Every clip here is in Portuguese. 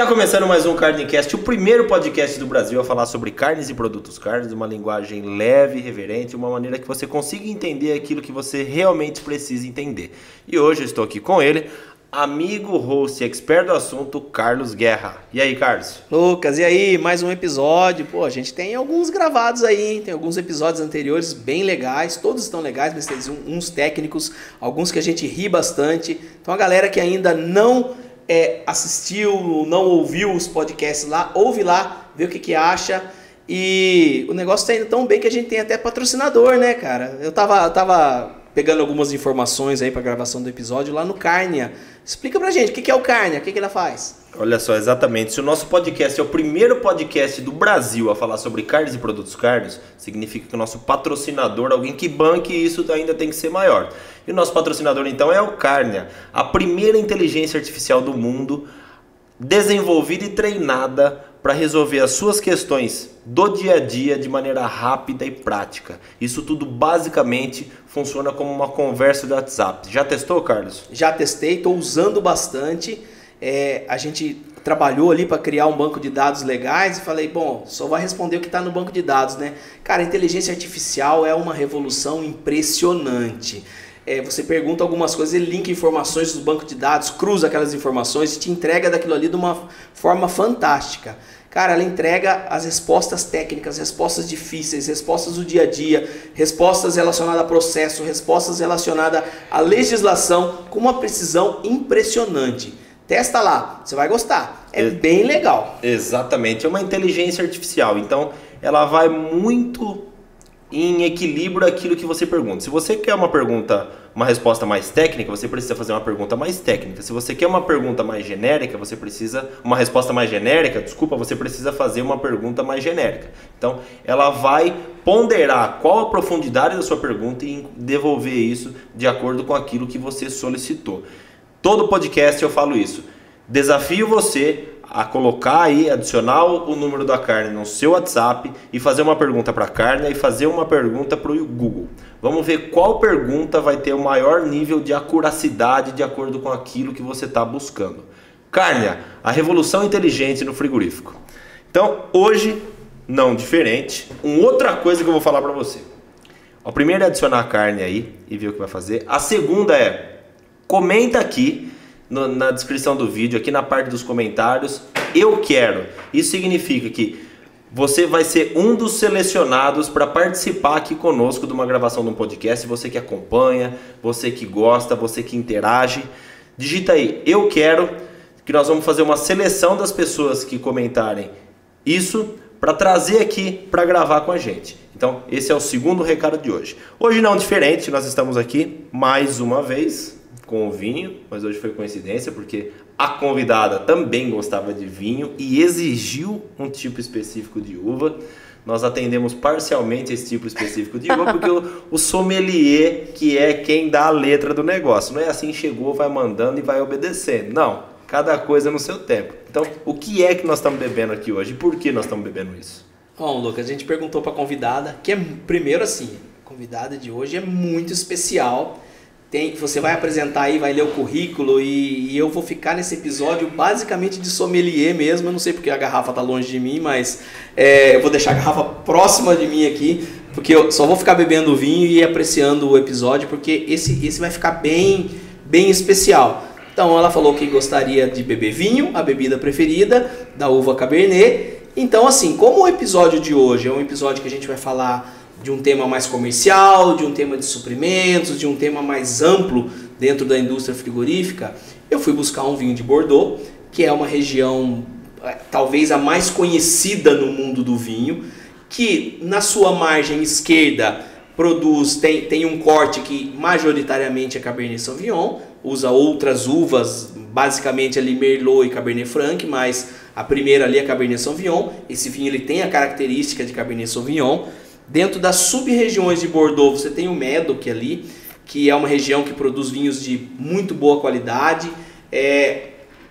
Está começando mais um Carnecast, o primeiro podcast do Brasil a falar sobre carnes e produtos carnes, uma linguagem leve, reverente, uma maneira que você consiga entender aquilo que você realmente precisa entender. E hoje eu estou aqui com ele, amigo, host, expert do assunto, Carlos Guerra. E aí, Carlos? Lucas, e aí? Mais um episódio. Pô, a gente tem alguns gravados aí, hein? Tem alguns episódios anteriores bem legais, todos estão legais, mas tem uns técnicos, alguns que a gente ri bastante. Então a galera que ainda não assistiu, não ouviu os podcasts lá, ouve lá, vê o que acha. E o negócio tá indo tão bem que a gente tem até patrocinador, né, cara? Eu tava pegando algumas informações aí pra gravação do episódio lá no Carnia. Explica pra gente, o que é o Carnia? O que ela faz? Olha só, exatamente. Se o nosso podcast é o primeiro podcast do Brasil a falar sobre carnes e produtos carnes, significa que o nosso patrocinador, alguém que banque isso, ainda tem que ser maior. E o nosso patrocinador, então, é o Carnia, a primeira inteligência artificial do mundo, desenvolvida e treinada para resolver as suas questões do dia a dia de maneira rápida e prática. Isso tudo basicamente funciona como uma conversa de WhatsApp. Já testou, Carlos? Já testei, estou usando bastante. A gente trabalhou ali para criar um banco de dados legais e falei, bom, só vai responder o que está no banco de dados, né? Cara, a inteligência artificial é uma revolução impressionante. Você pergunta algumas coisas, ele linka informações do banco de dados, cruza aquelas informações e te entrega daquilo ali de uma forma fantástica. Cara, ela entrega as respostas técnicas, respostas difíceis, respostas do dia a dia, respostas relacionadas a processo, respostas relacionadas à legislação com uma precisão impressionante. Testa lá, você vai gostar. É bem legal. Exatamente, é uma inteligência artificial, então ela vai muito em equilíbrio aquilo que você pergunta. Se você quer uma resposta mais técnica, você precisa fazer uma pergunta mais técnica. Se você quer uma pergunta mais genérica, você precisa você precisa fazer uma pergunta mais genérica. Então, ela vai ponderar qual a profundidade da sua pergunta e devolver isso de acordo com aquilo que você solicitou. Todo podcast eu falo isso. Desafio você a colocar aí, adicionar o número da carne no seu WhatsApp e fazer uma pergunta para a carne e fazer uma pergunta para o Google. Vamos ver qual pergunta vai ter o maior nível de acuracidade de acordo com aquilo que você está buscando. Carne, a revolução inteligente no frigorífico. Então, hoje, não diferente, outra coisa que eu vou falar para você. A primeira é adicionar a carne aí e ver o que vai fazer. A segunda comenta aqui na descrição do vídeo, aqui na parte dos comentários, eu quero. Isso significa que você vai ser um dos selecionados para participar aqui conosco de uma gravação de um podcast. Você que acompanha, você que gosta, você que interage. Digita aí, eu quero, que nós vamos fazer uma seleção das pessoas que comentarem isso para trazer aqui para gravar com a gente. Então, esse é o segundo recado de hoje. Hoje não diferente, nós estamos aqui mais uma vez com o vinho, mas hoje foi coincidência porque a convidada também gostava de vinho e exigiu um tipo específico de uva. Nós atendemos parcialmente esse tipo específico de uva porque o sommelier que é quem dá a letra do negócio. Não é assim, chegou, vai mandando e vai obedecendo. Não, cada coisa no seu tempo. Então, o que é que nós estamos bebendo aqui hoje e por que nós estamos bebendo isso? Bom, Lucas, a gente perguntou para a convidada, que primeiro assim, a convidada de hoje é muito especial. Você vai apresentar aí, vai ler o currículo e eu vou ficar nesse episódio basicamente de sommelier mesmo. Eu não sei porque a garrafa está longe de mim, mas eu vou deixar a garrafa próxima de mim aqui, porque eu só vou ficar bebendo vinho e apreciando o episódio, porque esse vai ficar bem especial. Então ela falou que gostaria de beber vinho, a bebida preferida da uva Cabernet. Então assim, como o episódio de hoje é um episódio que a gente vai falar de um tema mais comercial, de um tema de suprimentos, de um tema mais amplo dentro da indústria frigorífica, eu fui buscar um vinho de Bordeaux, que é uma região talvez a mais conhecida no mundo do vinho, que na sua margem esquerda tem um corte que majoritariamente é Cabernet Sauvignon, usa outras uvas, basicamente ali Merlot e Cabernet Franc, mas a primeira ali é Cabernet Sauvignon. Esse vinho ele tem a característica de Cabernet Sauvignon. Dentro das sub-regiões de Bordeaux, você tem o Médoc ali, que é uma região que produz vinhos de muito boa qualidade.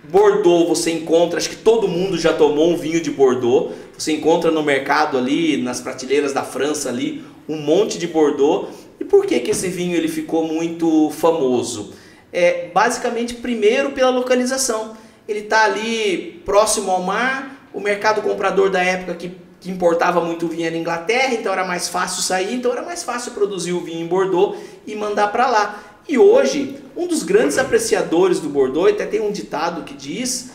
Bordeaux você encontra, acho que todo mundo já tomou um vinho de Bordeaux. Você encontra no mercado ali, nas prateleiras da França ali, um monte de Bordeaux. E por que esse vinho ele ficou muito famoso? Basicamente, primeiro pela localização. ele está ali próximo ao mar, o mercado comprador da época que importava muito vinho era Inglaterra, então era mais fácil sair, então era mais fácil produzir o vinho em Bordeaux e mandar para lá. E hoje, um dos grandes apreciadores do Bordeaux, até tem um ditado que diz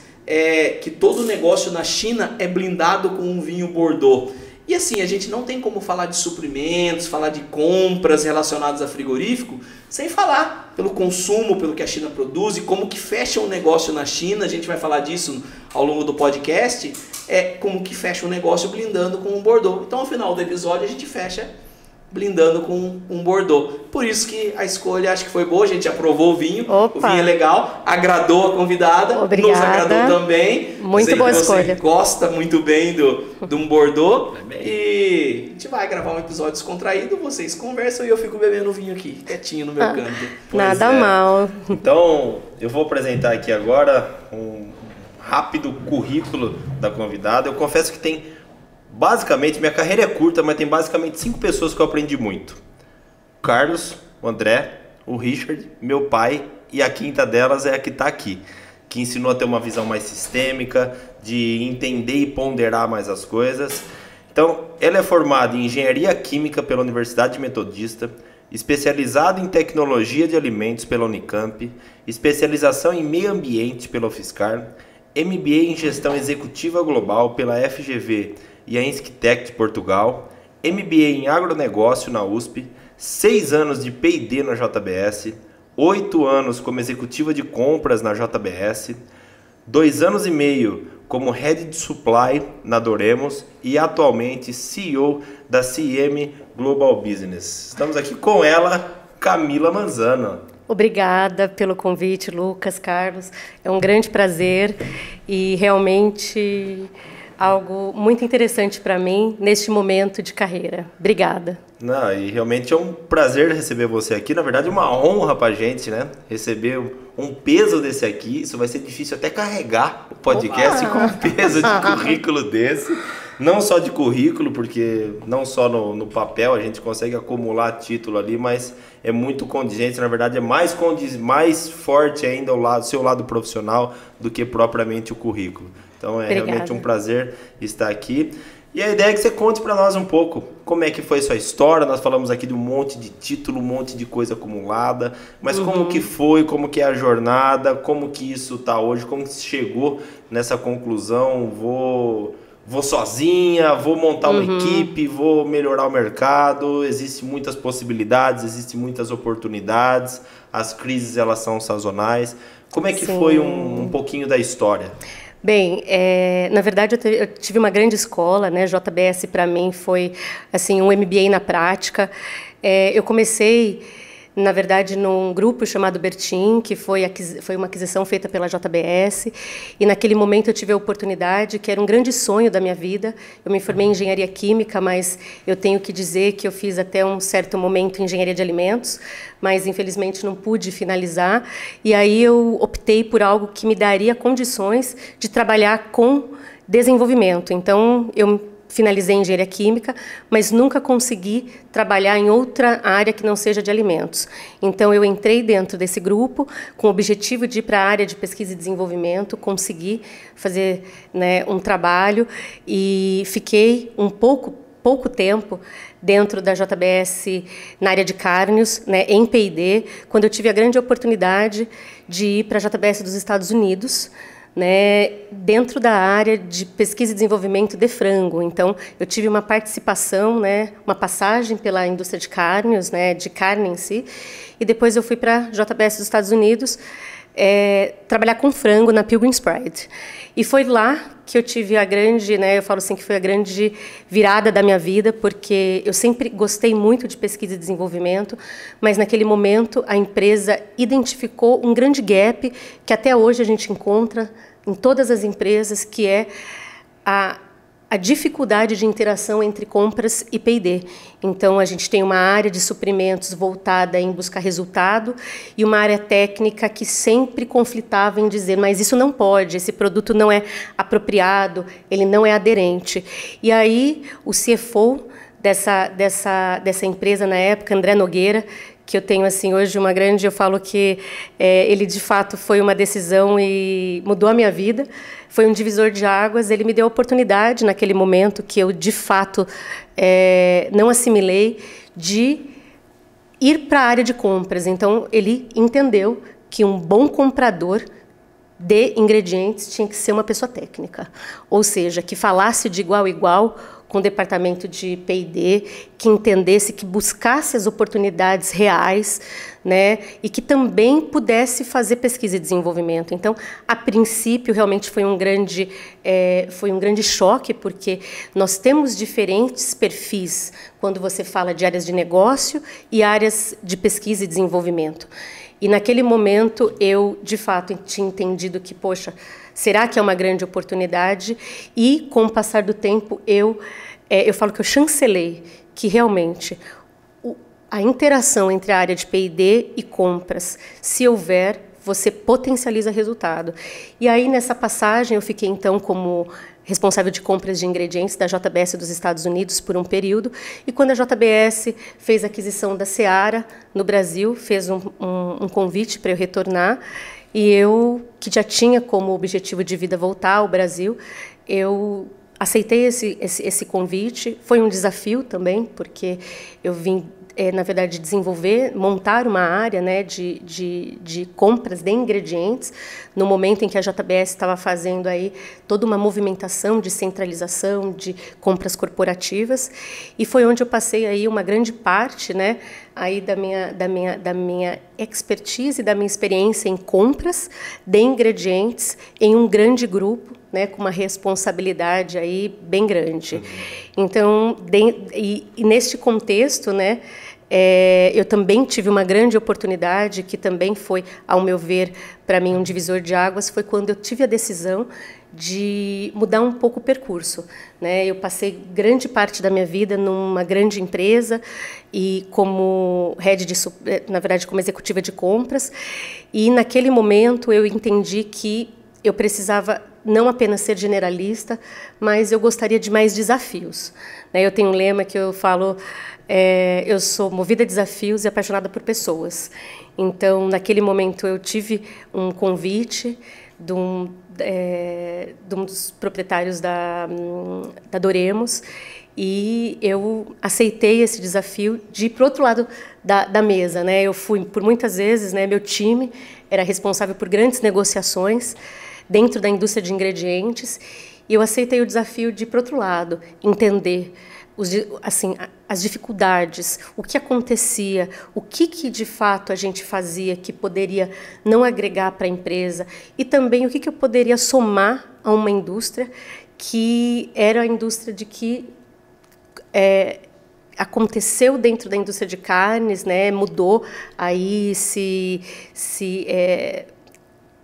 que todo negócio na China é blindado com um vinho Bordeaux. E assim, a gente não tem como falar de suprimentos, falar de compras relacionadas a frigorífico, sem falar pelo consumo, pelo que a China produz e como que fecha um negócio na China. A gente vai falar disso ao longo do podcast, como que fecha um negócio blindando com um Bordeaux. Então, ao final do episódio, a gente fecha blindando com um Bordeaux. Por isso que a escolha acho que foi boa, a gente aprovou o vinho. Opa. O vinho é legal, agradou a convidada, obrigada. Nos agradou também. Muito boa escolha. Você gosta muito bem de um Bordeaux e a gente vai gravar um episódio descontraído, vocês conversam e eu fico bebendo vinho aqui, quietinho no meu canto. Nada mal. Então, eu vou apresentar aqui agora um rápido currículo da convidada. Eu confesso que tem basicamente, minha carreira é curta, mas tem basicamente 5 pessoas que eu aprendi muito. O Carlos, o André, o Richard, meu pai, e a quinta delas é a que está aqui, que ensinou a ter uma visão mais sistêmica, de entender e ponderar mais as coisas. Então, ela é formada em Engenharia Química pela Universidade Metodista, especializada em Tecnologia de Alimentos pela Unicamp, especialização em Meio Ambiente pela UFSCar, MBA em Gestão Executiva Global pela FGV e a Insquitec de Portugal, MBA em Agronegócio na USP, 6 anos de P&D na JBS, 8 anos como executiva de compras na JBS, 2 anos e meio como Head de Supply na Doremos e atualmente CEO da CM Global Business. Estamos aqui com ela, Camila Manzano. Obrigada pelo convite, Lucas, Carlos. É um grande prazer e realmente algo muito interessante para mim neste momento de carreira. Obrigada. Não, e realmente é um prazer receber você aqui. Na verdade, é uma honra para a gente, né? Receber um peso desse aqui. Isso vai ser difícil até carregar o podcast com um peso de currículo desse. Não só de currículo, porque não só no papel a gente consegue acumular título ali, mas é muito contingente. Na verdade, é mais forte ainda o seu lado profissional do que propriamente o currículo. Então, é realmente um prazer estar aqui. E a ideia é que você conte para nós um pouco como é que foi sua história. Nós falamos aqui de um monte de título, um monte de coisa acumulada, mas como que foi, como que é a jornada, como que isso está hoje, como que você chegou nessa conclusão, vou sozinha, vou montar uma equipe, vou melhorar o mercado, existem muitas possibilidades, existem muitas oportunidades, as crises elas são sazonais. Como é que foi um pouquinho da história? Bem, na verdade eu tive uma grande escola, né? JBS para mim foi assim um MBA na prática. Eu comecei, na verdade, num grupo chamado Bertin, que foi uma aquisição feita pela JBS, e naquele momento eu tive a oportunidade, que era um grande sonho da minha vida. Eu me formei em Engenharia Química, mas eu tenho que dizer que eu fiz até um certo momento Engenharia de Alimentos, mas infelizmente não pude finalizar, e aí eu optei por algo que me daria condições de trabalhar com desenvolvimento. Então, eu finalizei Engenharia Química, mas nunca consegui trabalhar em outra área que não seja de alimentos. Então, eu entrei dentro desse grupo com o objetivo de ir para a área de pesquisa e desenvolvimento, consegui fazer, né, um trabalho e fiquei pouco tempo dentro da JBS na área de cárneos, né, em P&D, quando eu tive a grande oportunidade de ir para a JBS dos Estados Unidos, né, dentro da área de pesquisa e desenvolvimento de frango. Então, eu tive uma participação, né, uma passagem pela indústria de cárneos, né, de carne em si, e depois eu fui para a JBS dos Estados Unidos trabalhar com frango na Pilgrim's Pride. E foi lá que eu tive a grande, né, eu falo assim que foi a grande virada da minha vida, porque eu sempre gostei muito de pesquisa e desenvolvimento, mas naquele momento a empresa identificou um grande gap que até hoje a gente encontra em todas as empresas, que é a dificuldade de interação entre compras e P&D. Então, a gente tem uma área de suprimentos voltada em buscar resultado e uma área técnica que sempre conflitava em dizer, mas isso não pode, esse produto não é apropriado, ele não é aderente. E aí, o CFO dessa empresa na época, André Nogueira, que eu tenho assim hoje uma grande, eu falo que ele de fato foi uma decisão e mudou a minha vida, foi um divisor de águas. Ele me deu a oportunidade naquele momento que eu de fato não assimilei, de ir para a área de compras. Então ele entendeu que um bom comprador de ingredientes tinha que ser uma pessoa técnica, ou seja, que falasse de igual a igual com o departamento de P&D, que entendesse, que buscasse as oportunidades reais, né, e que também pudesse fazer pesquisa e desenvolvimento. Então, a princípio, realmente foi um grande choque, porque nós temos diferentes perfis quando você fala de áreas de negócio e áreas de pesquisa e desenvolvimento. E naquele momento eu, de fato, tinha entendido que, poxa, será que é uma grande oportunidade? E, com o passar do tempo, eu falo que eu chancelei que, realmente, a interação entre a área de P&D e compras, se houver, você potencializa resultado. E aí, nessa passagem, eu fiquei, então, como responsável de compras de ingredientes da JBS dos Estados Unidos por um período, e quando a JBS fez a aquisição da Seara no Brasil, fez um convite para eu retornar, e eu, que já tinha como objetivo de vida voltar ao Brasil, eu aceitei esse convite. Foi um desafio também, porque eu vim, na verdade, montar uma área, né, de compras de ingredientes, no momento em que a JBS estava fazendo aí toda uma movimentação de centralização de compras corporativas, e foi onde eu passei aí uma grande parte, né, aí da minha expertise, da minha experiência em compras de ingredientes em um grande grupo, né, com uma responsabilidade aí bem grande. Então, e neste contexto, né, eu também tive uma grande oportunidade, que também foi, ao meu ver, para mim um divisor de águas, foi quando eu tive a decisão de mudar um pouco o percurso, né? Eu passei grande parte da minha vida numa grande empresa e como na verdade, como executiva de compras, e naquele momento eu entendi que eu precisava não apenas ser generalista, mas eu gostaria de mais desafios. Eu tenho um lema que eu falo, eu sou movida a desafios e apaixonada por pessoas. Então, naquele momento, eu tive um convite de um dos proprietários da Doremos, e eu aceitei esse desafio de ir para o outro lado da mesa, né? Eu fui, por muitas vezes, né, meu time era responsável por grandes negociações dentro da indústria de ingredientes, e eu aceitei o desafio de ir para o outro lado, entender as dificuldades, o que acontecia, o que de fato a gente fazia que poderia não agregar para a empresa, e também o que eu poderia somar a uma indústria que era a indústria de que aconteceu dentro da indústria de carnes, né? Mudou aí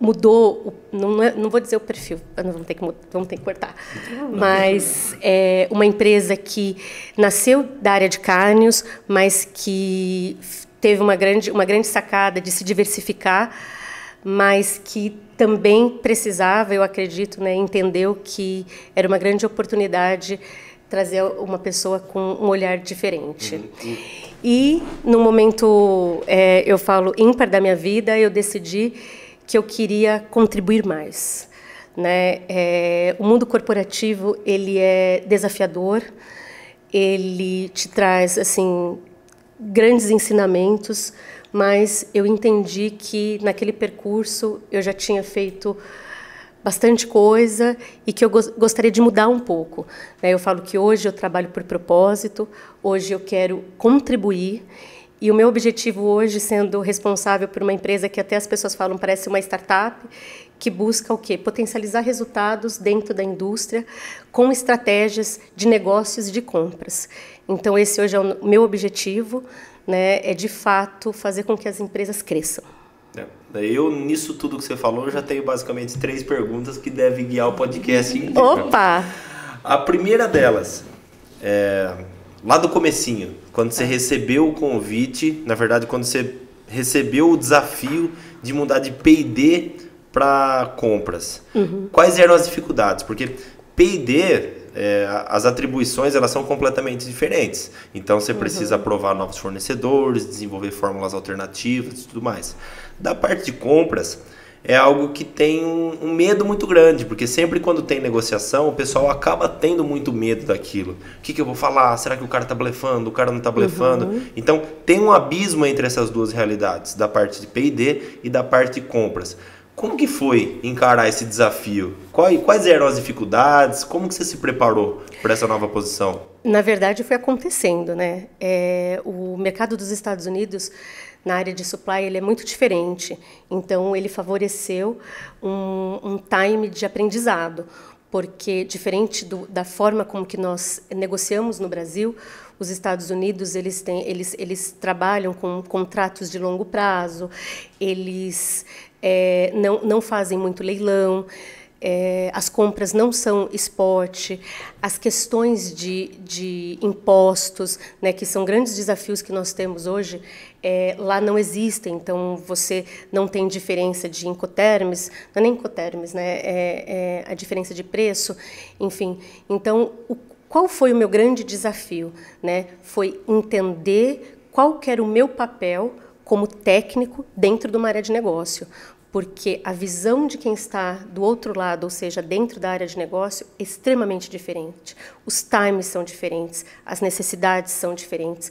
mudou, não vou dizer o perfil, vamos ter que cortar, mas uma empresa que nasceu da área de carnes, mas que teve uma grande sacada de se diversificar, mas que também precisava, eu acredito, né, entendeu que era uma grande oportunidade trazer uma pessoa com um olhar diferente. E, no momento, eu falo, ímpar da minha vida, eu decidi que eu queria contribuir mais, né? O mundo corporativo, ele é desafiador, ele te traz assim grandes ensinamentos, mas eu entendi que naquele percurso eu já tinha feito bastante coisa e que eu gostaria de mudar um pouco. Eu falo que hoje eu trabalho por propósito, hoje eu quero contribuir. E o meu objetivo hoje, sendo responsável por uma empresa que até as pessoas falam parece uma startup, que busca o quê? Potencializar resultados dentro da indústria com estratégias de negócios e de compras. Então, esse hoje é o meu objetivo, né, é de fato fazer com que as empresas cresçam. Eu, nisso tudo que você falou, já tenho basicamente 3 perguntas que devem guiar o podcast inteiro. Opa! A primeira delas, lá do comecinho, quando você recebeu o convite, na verdade, quando você recebeu o desafio de mudar de P&D para compras, quais eram as dificuldades? Porque P&D, as atribuições elas são completamente diferentes. Então você precisa aprovar novos fornecedores, desenvolver fórmulas alternativas e tudo mais. Da parte de compras, é algo que tem um medo muito grande, porque sempre quando tem negociação, o pessoal acaba tendo muito medo daquilo. O que eu vou falar? Será que o cara está blefando? O cara não está blefando? Então tem um abismo entre essas duas realidades, da parte de P&D e da parte de compras. Como que foi encarar esse desafio? Quais eram as dificuldades? Como que você se preparou para essa nova posição? Na verdade, foi acontecendo, né? O mercado dos Estados Unidos, na área de supply, ele é muito diferente. Então, ele favoreceu um time de aprendizado, porque, diferente da forma como que nós negociamos no Brasil, os Estados Unidos eles trabalham com contratos de longo prazo, eles não fazem muito leilão, as compras não são spot, as questões de impostos, né, que são grandes desafios que nós temos hoje, lá não existem. Então, você não tem diferença de Incoterms, não é nem Incoterms, né, a diferença de preço, enfim. Então, qual foi o meu grande desafio? Né? Foi entender qual que era o meu papel como técnico dentro de uma área de negócio. Porque a visão de quem está do outro lado, ou seja, dentro da área de negócio, é extremamente diferente. Os times são diferentes, as necessidades são diferentes,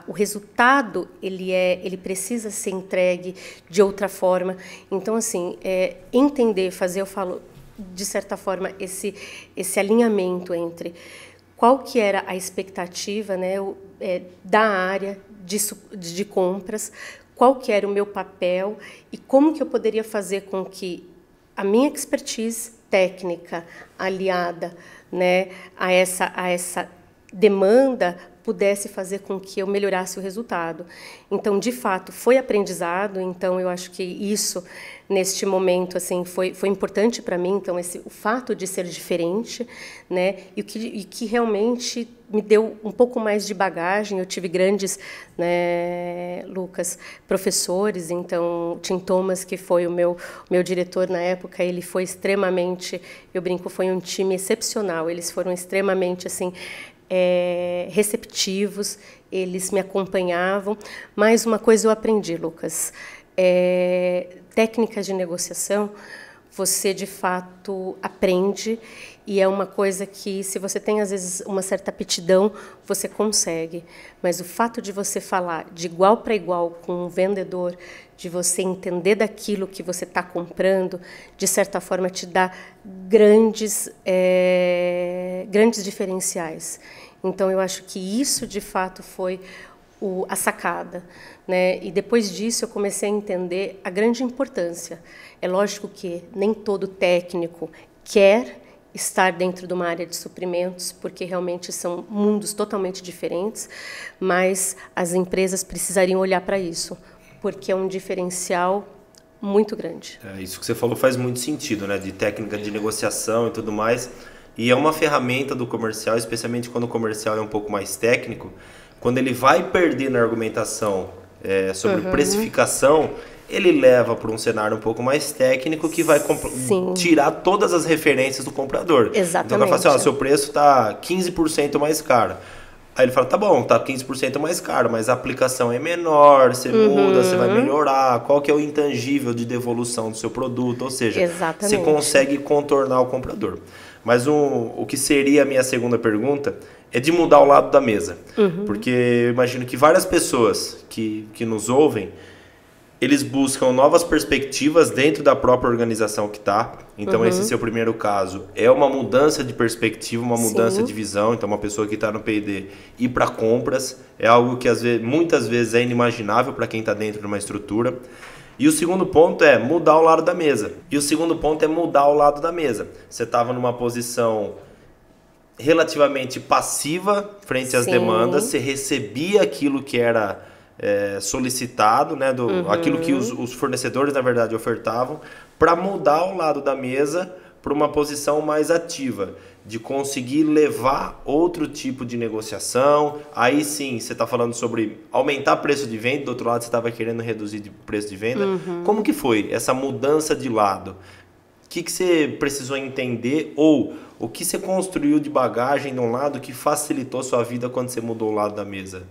o resultado ele precisa ser entregue de outra forma. Então, assim, entender, fazer, eu falo, de certa forma, esse alinhamento entre qual que era a expectativa, né, da área de compras, qual que era o meu papel e como que eu poderia fazer com que a minha expertise técnica aliada, né, a essa demanda pudesse fazer com que eu melhorasse o resultado. Então, de fato, foi aprendizado. Então, eu acho que isso, neste momento, assim, foi importante para mim. Então, o fato de ser diferente, né, e que realmente me deu um pouco mais de bagagem. Eu tive grandes, né, Lucas, professores. Então, Tim Thomas, que foi o meu diretor na época, ele foi extremamente, eu brinco, foi um time excepcional. Eles foram extremamente, assim, receptivos, eles me acompanhavam. Mais uma coisa eu aprendi, Lucas, técnicas de negociação, você de fato aprende, e é uma coisa que, se você tem às vezes uma certa aptidão, você consegue. Mas o fato de você falar de igual para igual com um vendedor, de você entender daquilo que você está comprando, de certa forma te dá grandes diferenciais. Então, eu acho que isso, de fato, foi a sacada, né? E depois disso eu comecei a entender a grande importância. É lógico que nem todo técnico quer estar dentro de uma área de suprimentos, porque realmente são mundos totalmente diferentes, mas as empresas precisariam olhar para isso, porque é um diferencial muito grande. Isso que você falou faz muito sentido, né? De técnica de negociação e tudo mais. E é uma ferramenta do comercial, especialmente quando o comercial é um pouco mais técnico, quando ele vai perder na argumentação sobre precificação, ele leva para um cenário um pouco mais técnico que vai tirar todas as referências do comprador. Exatamente. Então, vai falar assim, seu preço está 15% mais caro. Aí ele fala, tá bom, tá 15% mais caro, mas a aplicação é menor, você muda, você vai melhorar, qual que é o intangível de devolução do seu produto, ou seja, você consegue contornar o comprador. Mas o que seria a minha segunda pergunta é de mudar o lado da mesa. Porque eu imagino que várias pessoas que nos ouvem, eles buscam novas perspectivas dentro da própria organização que está. Então, esse seu primeiro caso é uma mudança de perspectiva, uma mudança de visão. Então, uma pessoa que está no P&D ir para compras é algo que muitas vezes é inimaginável para quem está dentro de uma estrutura. E o segundo ponto é mudar o lado da mesa. Você estava numa posição relativamente passiva frente às demandas, você recebia aquilo que era solicitado, né, aquilo que os fornecedores, na verdade, ofertavam, para mudar o lado da mesa para uma posição mais ativa, de conseguir levar outro tipo de negociação. Aí sim, você está falando sobre aumentar preço de venda, do outro lado você estava querendo reduzir de preço de venda. Como que foi essa mudança de lado? que você precisou entender ou o que você construiu de bagagem de um lado que facilitou sua vida quando você mudou o lado da mesa?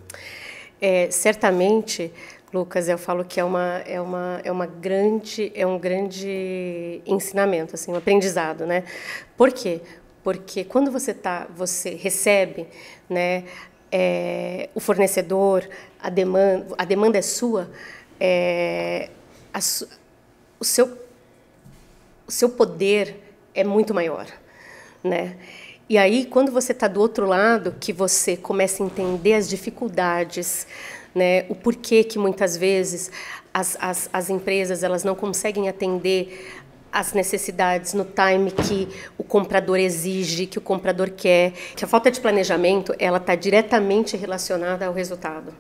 Certamente, Lucas, eu falo que é um grande ensinamento, assim, um aprendizado, né? Por quê? Porque quando você recebe, né, o fornecedor, a demanda é sua, o seu poder é muito maior, né? E aí, quando você está do outro lado, que você começa a entender as dificuldades, né, o porquê que muitas vezes as empresas elas não conseguem atender as necessidades no time que o comprador exige, que o comprador quer, que a falta de planejamento ela está diretamente relacionada ao resultado.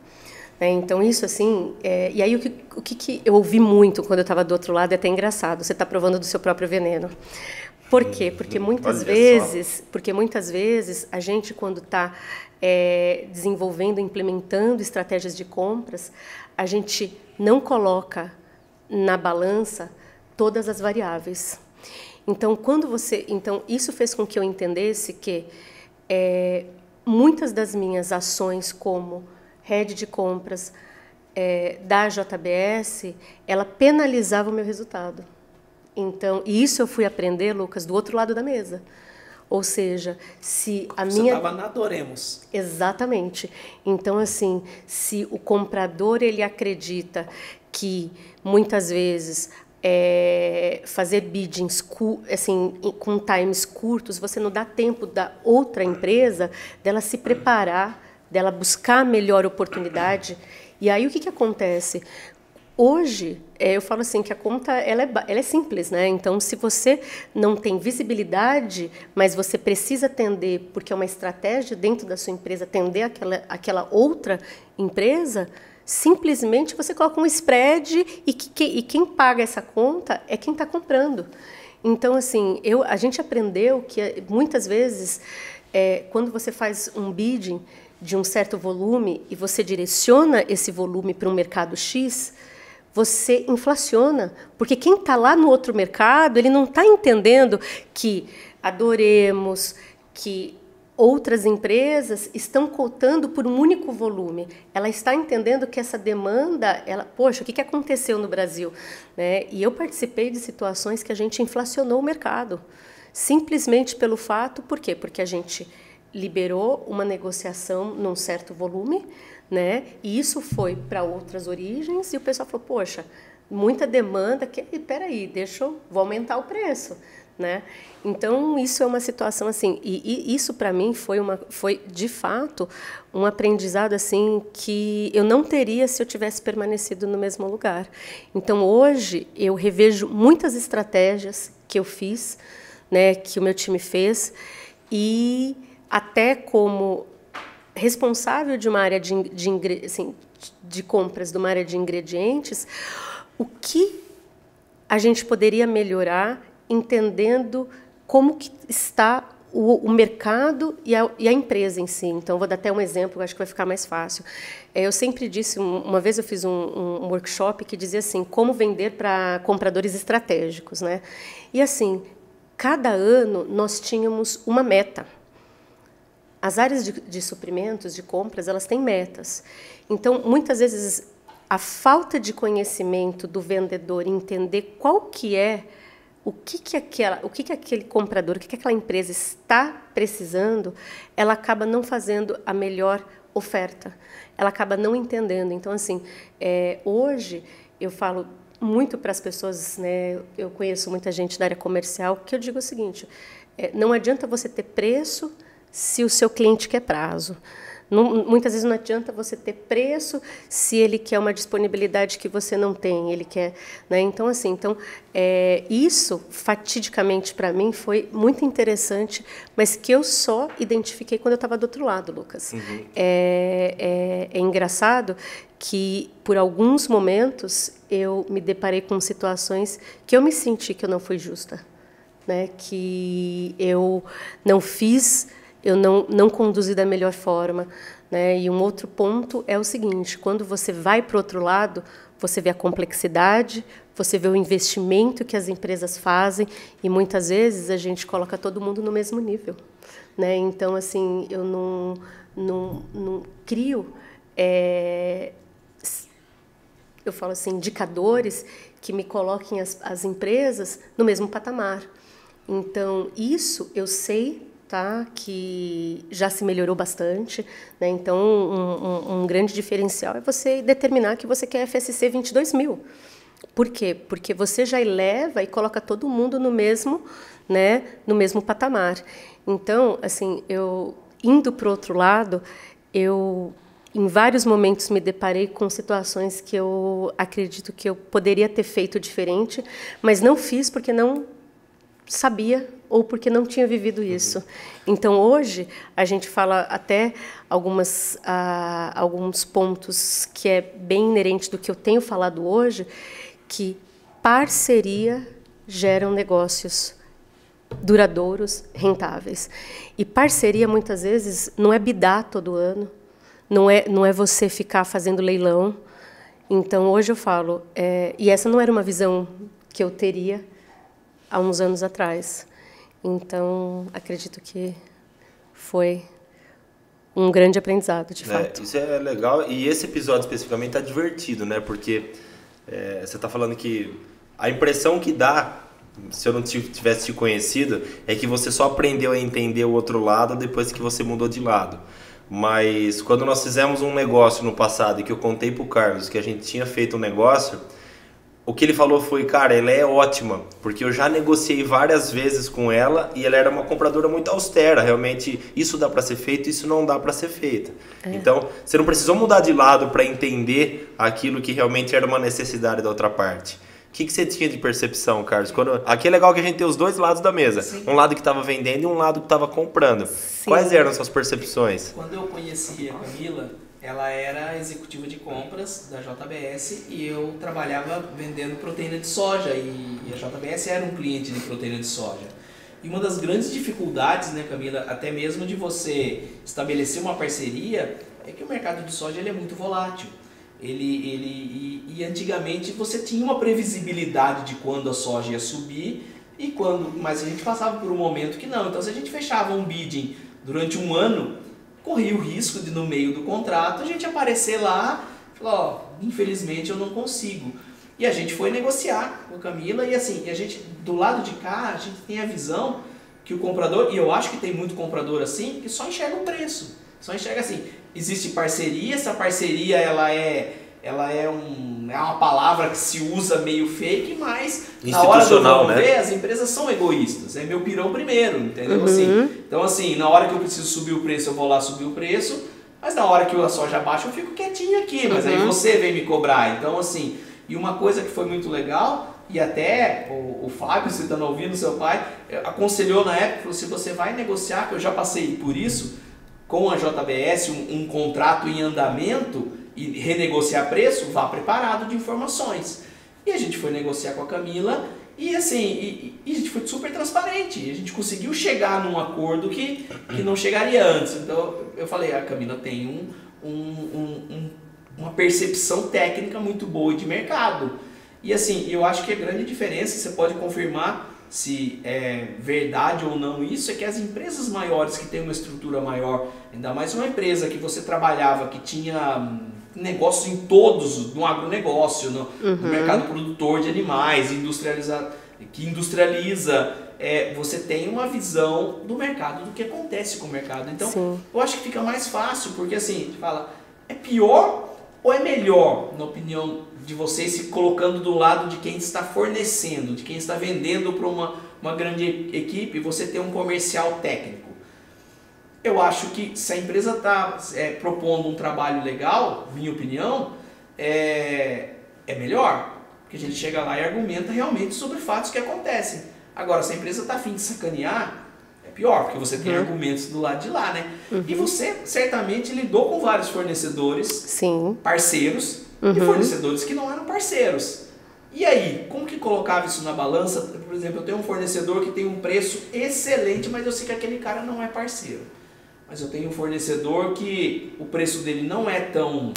Então, isso assim... e aí, o que eu ouvi muito quando eu estava do outro lado, é até engraçado, você está provando do seu próprio veneno. Por quê? Porque muitas vezes a gente, quando está desenvolvendo, implementando estratégias de compras, a gente não coloca na balança todas as variáveis. Então, isso fez com que eu entendesse que muitas das minhas ações como head de compras da JBS, ela penalizava o meu resultado. Então, e isso eu fui aprender, Lucas, do outro lado da mesa. Ou seja, se a Você minha... estava na Doremos. Exatamente. Então, assim, se o comprador ele acredita que muitas vezes fazer biddings assim, com times curtos, você não dá tempo da outra empresa dela se preparar, dela buscar a melhor oportunidade. E aí o que acontece? Hoje, eu falo assim que a conta ela é simples, né? Então, se você não tem visibilidade, mas você precisa atender, porque é uma estratégia dentro da sua empresa, atender aquela outra empresa, simplesmente você coloca um spread e quem paga essa conta é quem está comprando. Então, assim, a gente aprendeu que muitas vezes, quando você faz um bidding de um certo volume e você direciona esse volume para um mercado X, você inflaciona, porque quem está lá no outro mercado, ele não está entendendo que adoremos, que outras empresas estão cotando por um único volume. Ela está entendendo que essa demanda, poxa, o que aconteceu no Brasil? Né? E eu participei de situações que a gente inflacionou o mercado, simplesmente pelo fato, por quê? Porque a gente liberou uma negociação num certo volume, né? E isso foi para outras origens e o pessoal falou, poxa, muita demanda, peraí, vou aumentar o preço, né? Então, isso é uma situação assim, e isso para mim foi de fato um aprendizado assim que eu não teria se eu tivesse permanecido no mesmo lugar. Então, hoje eu revejo muitas estratégias que eu fiz, né, que o meu time fez, e até como responsável de uma área de compras, de uma área de ingredientes, o que a gente poderia melhorar entendendo como que está o mercado e a empresa em si. Então, vou dar até um exemplo, acho que vai ficar mais fácil. Eu sempre disse, uma vez eu fiz um workshop que dizia assim, como vender para compradores estratégicos, né? E assim, cada ano nós tínhamos uma meta. As áreas de suprimentos, de compras, elas têm metas. Então, muitas vezes, a falta de conhecimento do vendedor, entender qual que é, o que aquele comprador, o que aquela empresa está precisando, ela acaba não fazendo a melhor oferta. Ela acaba não entendendo. Então, assim, hoje, eu falo muito para as pessoas, né, eu conheço muita gente da área comercial, que eu digo o seguinte, não adianta você ter preço se o seu cliente quer prazo. Muitas vezes não adianta você ter preço se ele quer uma disponibilidade que você não tem, ele quer, né? Então, assim, isso, fatidicamente para mim, foi muito interessante, mas que eu só identifiquei quando eu estava do outro lado, Lucas. Uhum. É engraçado que, por alguns momentos, eu me deparei com situações que eu me senti que eu não fui justa, né? Que eu não fiz... Eu não conduzi da melhor forma, né? E um outro ponto é o seguinte, quando você vai para o outro lado, você vê a complexidade, você vê o investimento que as empresas fazem e muitas vezes a gente coloca todo mundo no mesmo nível, né? Então, assim, eu não crio, eu falo assim, indicadores que me coloquem as empresas no mesmo patamar. Então, isso eu sei, tá, que já se melhorou bastante, né? Então, um grande diferencial é você determinar que você quer FSC 22.000. Por quê? Porque você já eleva e coloca todo mundo no mesmo, né, no mesmo patamar. Então, assim, eu indo para o outro lado, eu em vários momentos me deparei com situações que eu acredito que eu poderia ter feito diferente, mas não fiz porque não sabia ou porque não tinha vivido isso. Então, hoje, a gente fala até alguns pontos que é bem inerente do que eu tenho falado hoje, que parceria geram negócios duradouros, rentáveis. E parceria, muitas vezes, não é bidar todo ano, não é você ficar fazendo leilão. Então, hoje eu falo, e essa não era uma visão que eu teria há uns anos atrás. Então, acredito que foi um grande aprendizado, de fato. Isso é legal. E esse episódio, especificamente, está divertido, né? Porque você está falando que a impressão que dá, se eu não tivesse te conhecido, é que você só aprendeu a entender o outro lado depois que você mudou de lado. Mas quando nós fizemos um negócio no passado e que eu contei para o Carlos que a gente tinha feito um negócio, o que ele falou foi, cara, ela é ótima, porque eu já negociei várias vezes com ela e ela era uma compradora muito austera, realmente isso dá para ser feito, isso não dá para ser feito. Então, você não precisou mudar de lado para entender aquilo que realmente era uma necessidade da outra parte. O que você tinha de percepção, Carlos? Aqui é legal que a gente tem os dois lados da mesa. Sim. Um lado que estava vendendo e um lado que estava comprando. Sim. Quais eram as suas percepções? Quando eu conheci a Camila, ela era executiva de compras da JBS e eu trabalhava vendendo proteína de soja e a JBS era um cliente de proteína de soja. E uma das grandes dificuldades, né, Camila, até mesmo de você estabelecer uma parceria, é que o mercado de soja ele é muito volátil. E antigamente você tinha uma previsibilidade de quando a soja ia subir mas a gente passava por um momento que não. Então, se a gente fechava um bidding durante um ano, corria o risco de, no meio do contrato, a gente aparecer lá e falar, infelizmente eu não consigo. E a gente foi negociar com a Camila e assim, a gente, do lado de cá, a gente tem a visão que o comprador, e eu acho que tem muito comprador assim, que só enxerga o preço. Só enxerga assim, existe parceria, essa parceria ela é uma palavra que se usa meio fake, mas na hora do vamos ver, as empresas são egoístas. É meu pirão primeiro, entendeu? Então, assim, na hora que eu preciso subir o preço, eu vou lá subir o preço, mas na hora que a soja baixa, eu fico quietinho aqui, mas aí você vem me cobrar. Então, assim, e uma coisa que foi muito legal, e até o Fábio, você está ouvindo, seu pai, aconselhou na época, falou, se você vai negociar, que eu já passei por isso, com a JBS, um contrato em andamento, e renegociar preço, vá preparado de informações. E a gente foi negociar com a Camila e assim, a gente foi super transparente. A gente conseguiu chegar num acordo que não chegaria antes. Então eu falei, a Camila tem uma percepção técnica muito boa de mercado. E assim, eu acho que a grande diferença, você pode confirmar se é verdade ou não isso, é que as empresas maiores que têm uma estrutura maior, ainda mais uma empresa que você trabalhava, que tinha negócios em todos, no agronegócio, no mercado produtor de animais, que industrializa, você tem uma visão do mercado, do que acontece com o mercado. Então, sim, eu acho que fica mais fácil, porque assim, a gente fala, é pior ou é melhor, na opinião de vocês, se colocando do lado de quem está fornecendo, de quem está vendendo para uma grande equipe, você ter um comercial técnico? Eu acho que se a empresa está propondo um trabalho legal, minha opinião, é melhor. Porque a gente chega lá e argumenta realmente sobre fatos que acontecem. Agora, se a empresa está a fim de sacanear, é pior, porque você tem argumentos do lado de lá, né? E você certamente lidou com vários fornecedores, sim, parceiros, e fornecedores que não eram parceiros. E aí, como que colocava isso na balança? Por exemplo, eu tenho um fornecedor que tem um preço excelente, mas eu sei que aquele cara não é parceiro. Mas eu tenho um fornecedor que o preço dele não é tão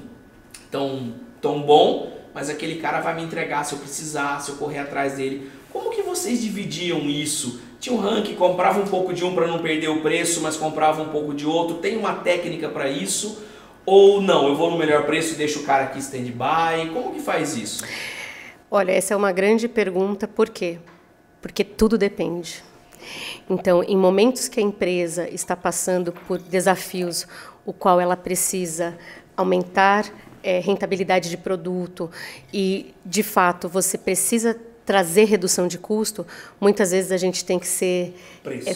bom, mas aquele cara vai me entregar se eu precisar, se eu correr atrás dele. Como que vocês dividiam isso? Tinha um ranking, comprava um pouco de um para não perder o preço, mas comprava um pouco de outro. Tem uma técnica para isso? Ou não, eu vou no melhor preço e deixo o cara aqui stand-by? Como que faz isso? Olha, essa é uma grande pergunta. Por quê? Porque tudo depende. Então, em momentos que a empresa está passando por desafios, o qual ela precisa aumentar rentabilidade de produto e, de fato, você precisa trazer redução de custo, muitas vezes a gente tem que ser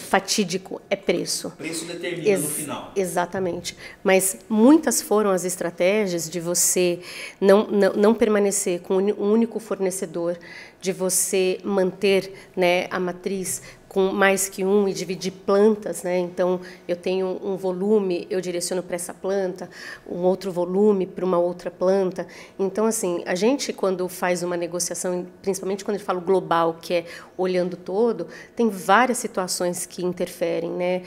fatídico, preço. Preço determina no final. Exatamente. Mas muitas foram as estratégias de você não permanecer com um único fornecedor, de você manter, né, a matriz com mais que um e dividir plantas, né? Então, eu tenho um volume, eu direciono para essa planta, um outro volume para uma outra planta. Então, assim, a gente, quando faz uma negociação, principalmente quando eu falo global, que é olhando todo, tem várias situações que interferem, né?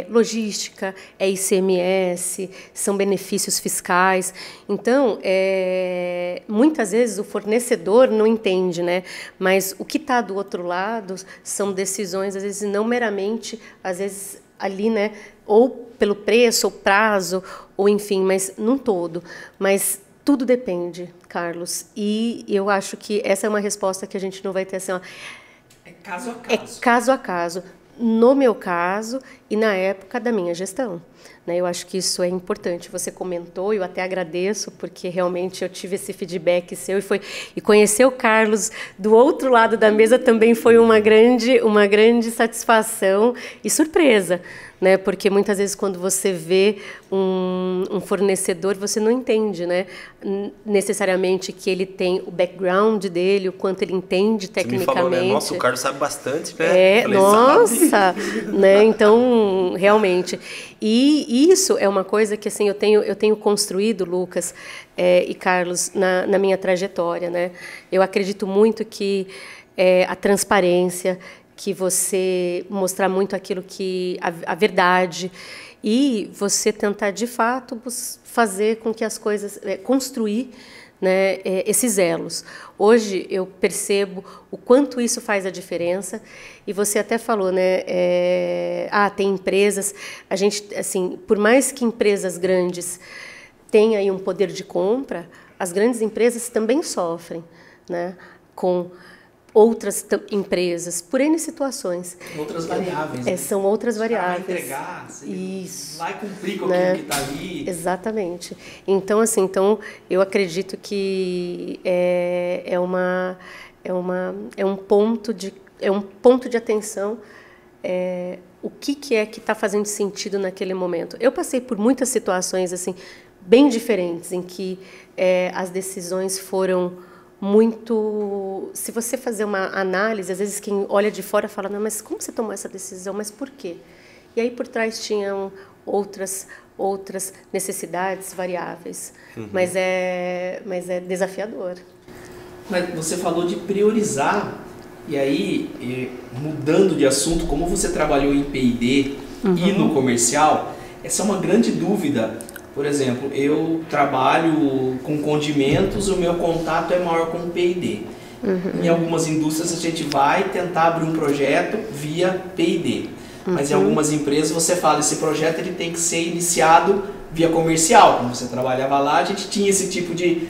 Logística, ICMS, são benefícios fiscais. Então, muitas vezes o fornecedor não entende, né? Mas o que está do outro lado são decisões, às vezes, não meramente, às vezes, ali, né? Ou pelo preço, ou prazo, ou enfim, mas num todo. Mas tudo depende, Carlos. E eu acho que essa é uma resposta que a gente não vai ter assim, ó, é caso a caso. É caso a caso. No meu caso e na época da minha gestão. Eu acho que isso é importante. Você comentou, eu até agradeço, porque realmente eu tive esse feedback seu e conhecer o Carlos do outro lado da mesa também foi uma grande satisfação e surpresa, né? Porque muitas vezes quando você vê um fornecedor, você não entende, né, necessariamente que ele tem o background dele, o quanto ele entende tecnicamente. Você me falou, né? Nossa, o Carlos sabe bastante, né? Nossa, né? Então, realmente. E isso é uma coisa que assim eu tenho construído, Lucas e Carlos, na minha trajetória, né? Eu acredito muito que a transparência, que você mostrar muito aquilo que a verdade e você tentar de fato fazer com que as coisas construir, né, esses elos. Hoje eu percebo o quanto isso faz a diferença e você até falou, né? Tem empresas, a gente assim, por mais que empresas grandes tenham aí um poder de compra, as grandes empresas também sofrem, né, com outras empresas, por N situações. Outras variáveis. Né? São outras variáveis. Vai entregar, isso, vai cumprir com aquilo que está ali. Exatamente. Então, assim, eu acredito que é um ponto de atenção. O que é que está fazendo sentido naquele momento? Eu passei por muitas situações assim bem diferentes em que as decisões foram muito... Se você fazer uma análise, às vezes quem olha de fora fala, não, mas como você tomou essa decisão? Mas por quê? E aí por trás tinham outras necessidades variáveis. Uhum. Mas é desafiador. Mas você falou de priorizar, e aí, mudando de assunto, como você trabalhou em P&D e no comercial, essa é uma grande dúvida. Por exemplo, eu trabalho com condimentos, o meu contato é maior com o P&D. Em algumas indústrias a gente vai tentar abrir um projeto via P&D. Mas em algumas empresas você fala, esse projeto ele tem que ser iniciado via comercial. Quando você trabalhava lá, a gente tinha esse tipo de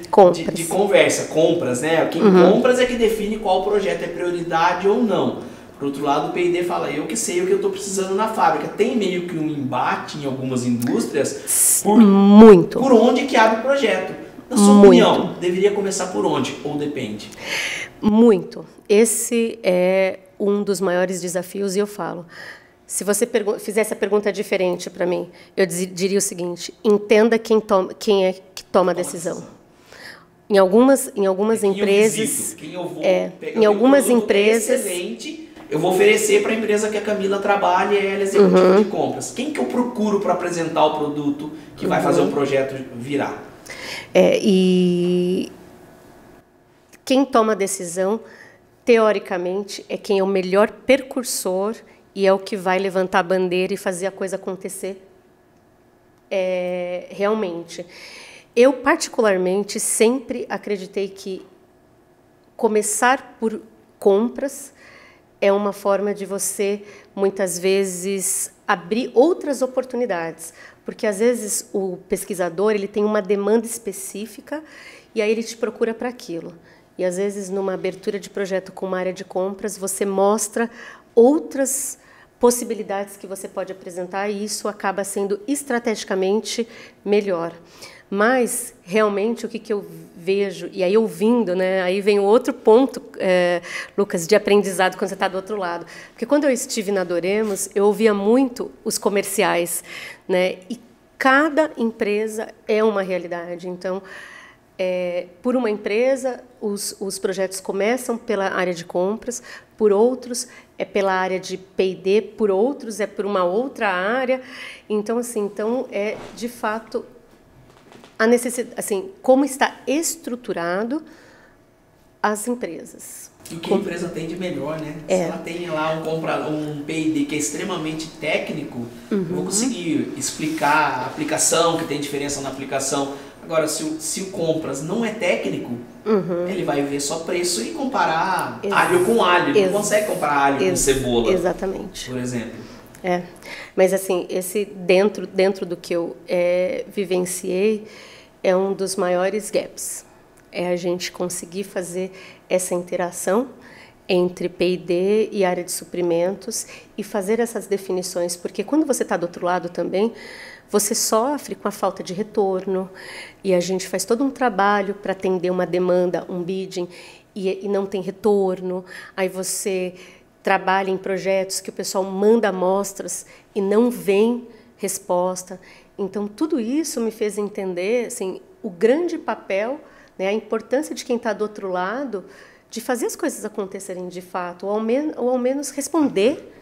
conversa, compras, né? Quem compras é que define qual projeto é prioridade ou não. Por outro lado, o P&D fala, eu que sei o que eu estou precisando na fábrica. Tem meio que um embate em algumas indústrias por onde que abre o projeto. Na sua opinião, deveria começar por onde? Ou depende? Muito. Esse é um dos maiores desafios e eu falo, se você fizesse a pergunta diferente para mim, eu diria o seguinte, entenda quem é que toma a decisão. Em algumas empresas... Quem eu vou pegar em algumas empresas... excelente, eu vou oferecer para a empresa que a Camila trabalha e ela é executiva de compras. Quem que eu procuro para apresentar o produto que vai fazer o projeto virar? E quem toma a decisão, teoricamente, é quem é o melhor percursor e é o que vai levantar a bandeira e fazer a coisa acontecer realmente. Eu, particularmente, sempre acreditei que começar por compras é uma forma de você, muitas vezes, abrir outras oportunidades. Porque, às vezes, o pesquisador ele tem uma demanda específica e aí ele te procura para aquilo. E, às vezes, numa abertura de projeto com uma área de compras, você mostra outras possibilidades que você pode apresentar e isso acaba sendo estrategicamente melhor. Mas, realmente, o que eu vejo, e aí ouvindo, né, aí vem o outro ponto, Lucas, de aprendizado quando você está do outro lado. Porque quando eu estive na Doremos, eu ouvia muito os comerciais, né, e cada empresa é uma realidade. Então, por uma empresa, os projetos começam pela área de compras, por outros é pela área de P&D, por outros é por uma outra área. Então, assim, é de fato a necessidade, assim, como está estruturado as empresas. E o que a empresa tem de melhor, né? Se ela tem lá um P&D que é extremamente técnico, eu vou conseguir explicar a aplicação, que tem diferença na aplicação. Agora, se o compras não é técnico, ele vai ver só preço e comparar alho com alho. Ele não consegue comparar alho com cebola. Exatamente. Por exemplo. Mas assim, esse dentro do que eu vivenciei, é um dos maiores gaps. É a gente conseguir fazer essa interação entre P&D e área de suprimentos e fazer essas definições, porque quando você está do outro lado também, você sofre com a falta de retorno e a gente faz todo um trabalho para atender uma demanda, um bidding, e não tem retorno. Aí você trabalha em projetos que o pessoal manda amostras e não vem resposta. Então, tudo isso me fez entender assim, o grande papel, né, a importância de quem está do outro lado de fazer as coisas acontecerem de fato, ou ao menos responder.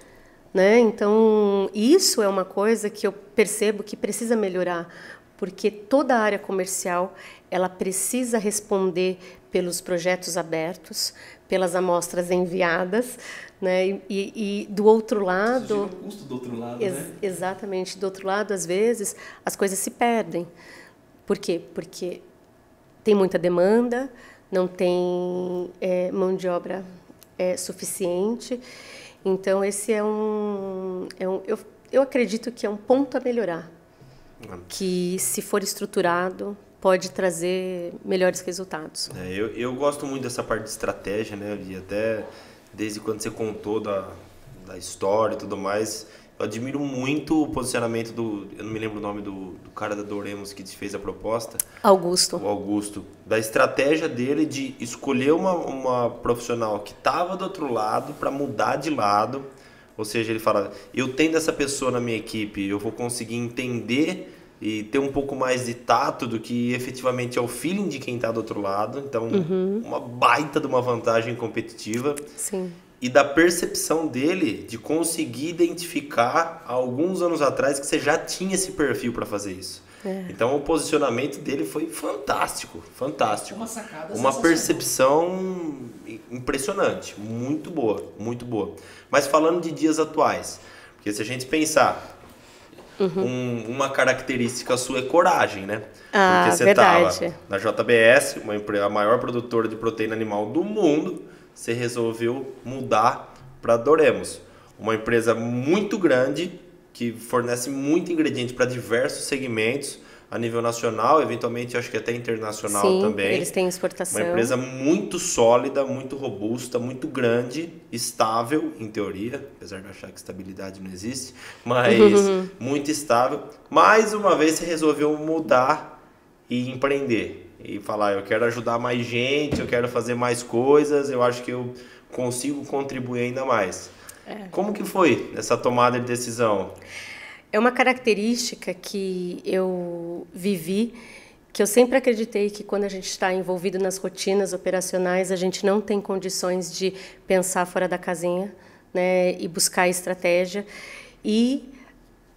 Né? Então, isso é uma coisa que eu percebo que precisa melhorar, porque toda a área comercial ela precisa responder pelos projetos abertos, pelas amostras enviadas, né? E do outro lado... O custo do outro lado, né? Exatamente. Do outro lado, às vezes, as coisas se perdem. Por quê? Porque tem muita demanda, não tem mão de obra suficiente. Então, esse eu acredito que é um ponto a melhorar, que, se for estruturado, pode trazer melhores resultados. Eu gosto muito dessa parte de estratégia, né? E até desde quando você contou da história e tudo mais, eu admiro muito o posicionamento eu não me lembro o nome do cara da Doremos que fez a proposta. Augusto. O Augusto. Da estratégia dele de escolher uma profissional que estava do outro lado para mudar de lado. Ou seja, ele fala, eu tendo essa pessoa na minha equipe, eu vou conseguir entender e ter um pouco mais de tato do que efetivamente é o feeling de quem está do outro lado. Então, uma baita de uma vantagem competitiva. Sim. E da percepção dele de conseguir identificar há alguns anos atrás que você já tinha esse perfil para fazer isso. Então o posicionamento dele foi fantástico, fantástico. Uma sacada, uma percepção impressionante, muito boa, muito boa. Mas falando de dias atuais, porque se a gente pensar, uma característica sua é coragem, né? Porque você estava na JBS, a maior produtora de proteína animal do mundo, você resolveu mudar para Doremos, uma empresa muito grande que fornece muito ingrediente para diversos segmentos a nível nacional, eventualmente acho que até internacional. Sim, também. Eles têm exportação. Uma empresa muito sólida, muito robusta, muito grande, estável em teoria, apesar de achar que estabilidade não existe, mas muito estável. Mais uma vez você resolveu mudar e empreender. E falar, eu quero ajudar mais gente, eu quero fazer mais coisas, eu acho que eu consigo contribuir ainda mais. Como que foi essa tomada de decisão? É uma característica que eu vivi, que eu sempre acreditei que quando a gente está envolvido nas rotinas operacionais, a gente não tem condições de pensar fora da casinha, né, e buscar estratégia. E,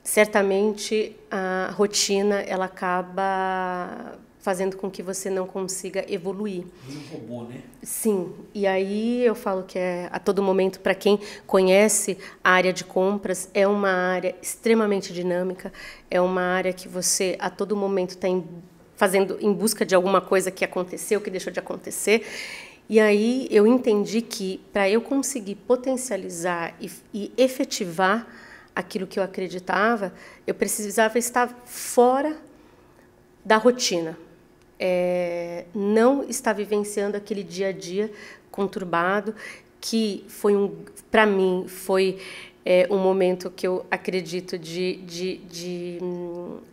certamente, a rotina ela acaba fazendo com que você não consiga evoluir. Um robô, né? Sim, e aí eu falo que a todo momento, para quem conhece a área de compras, é uma área extremamente dinâmica, é uma área que você a todo momento está fazendo em busca de alguma coisa que aconteceu, que deixou de acontecer. E aí eu entendi que para eu conseguir potencializar e efetivar aquilo que eu acreditava, eu precisava estar fora da rotina. Não estar vivenciando aquele dia a dia conturbado, que foi para mim foi um momento que eu acredito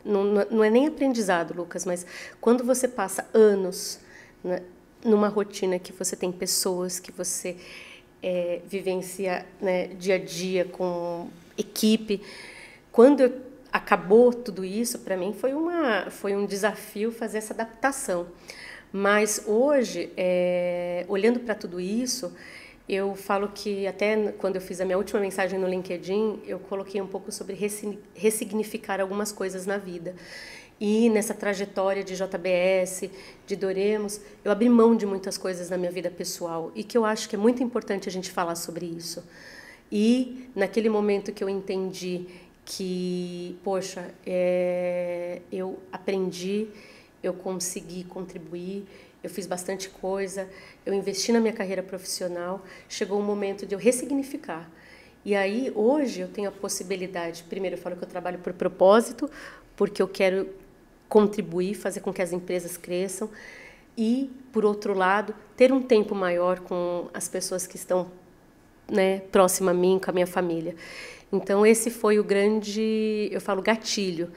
não é nem aprendizado, Lucas, mas quando você passa anos, né, numa rotina que você tem pessoas que você vivencia, né, dia a dia com equipe, quando acabou tudo isso, para mim foi um desafio fazer essa adaptação. Mas hoje, olhando para tudo isso, eu falo que até quando eu fiz a minha última mensagem no LinkedIn, eu coloquei um pouco sobre ressignificar algumas coisas na vida. E nessa trajetória de JBS, de Doremos, eu abri mão de muitas coisas na minha vida pessoal e que eu acho que é muito importante a gente falar sobre isso. E naquele momento que eu entendi que, poxa, eu aprendi, eu consegui contribuir, eu fiz bastante coisa, eu investi na minha carreira profissional, chegou o momento de eu ressignificar. E aí, hoje, eu tenho a possibilidade, primeiro eu falo que eu trabalho por propósito, porque eu quero contribuir, fazer com que as empresas cresçam, e, por outro lado, ter um tempo maior com as pessoas que estão, né, próximas a mim, com a minha família. Então, esse foi o grande, eu falo, gatilho.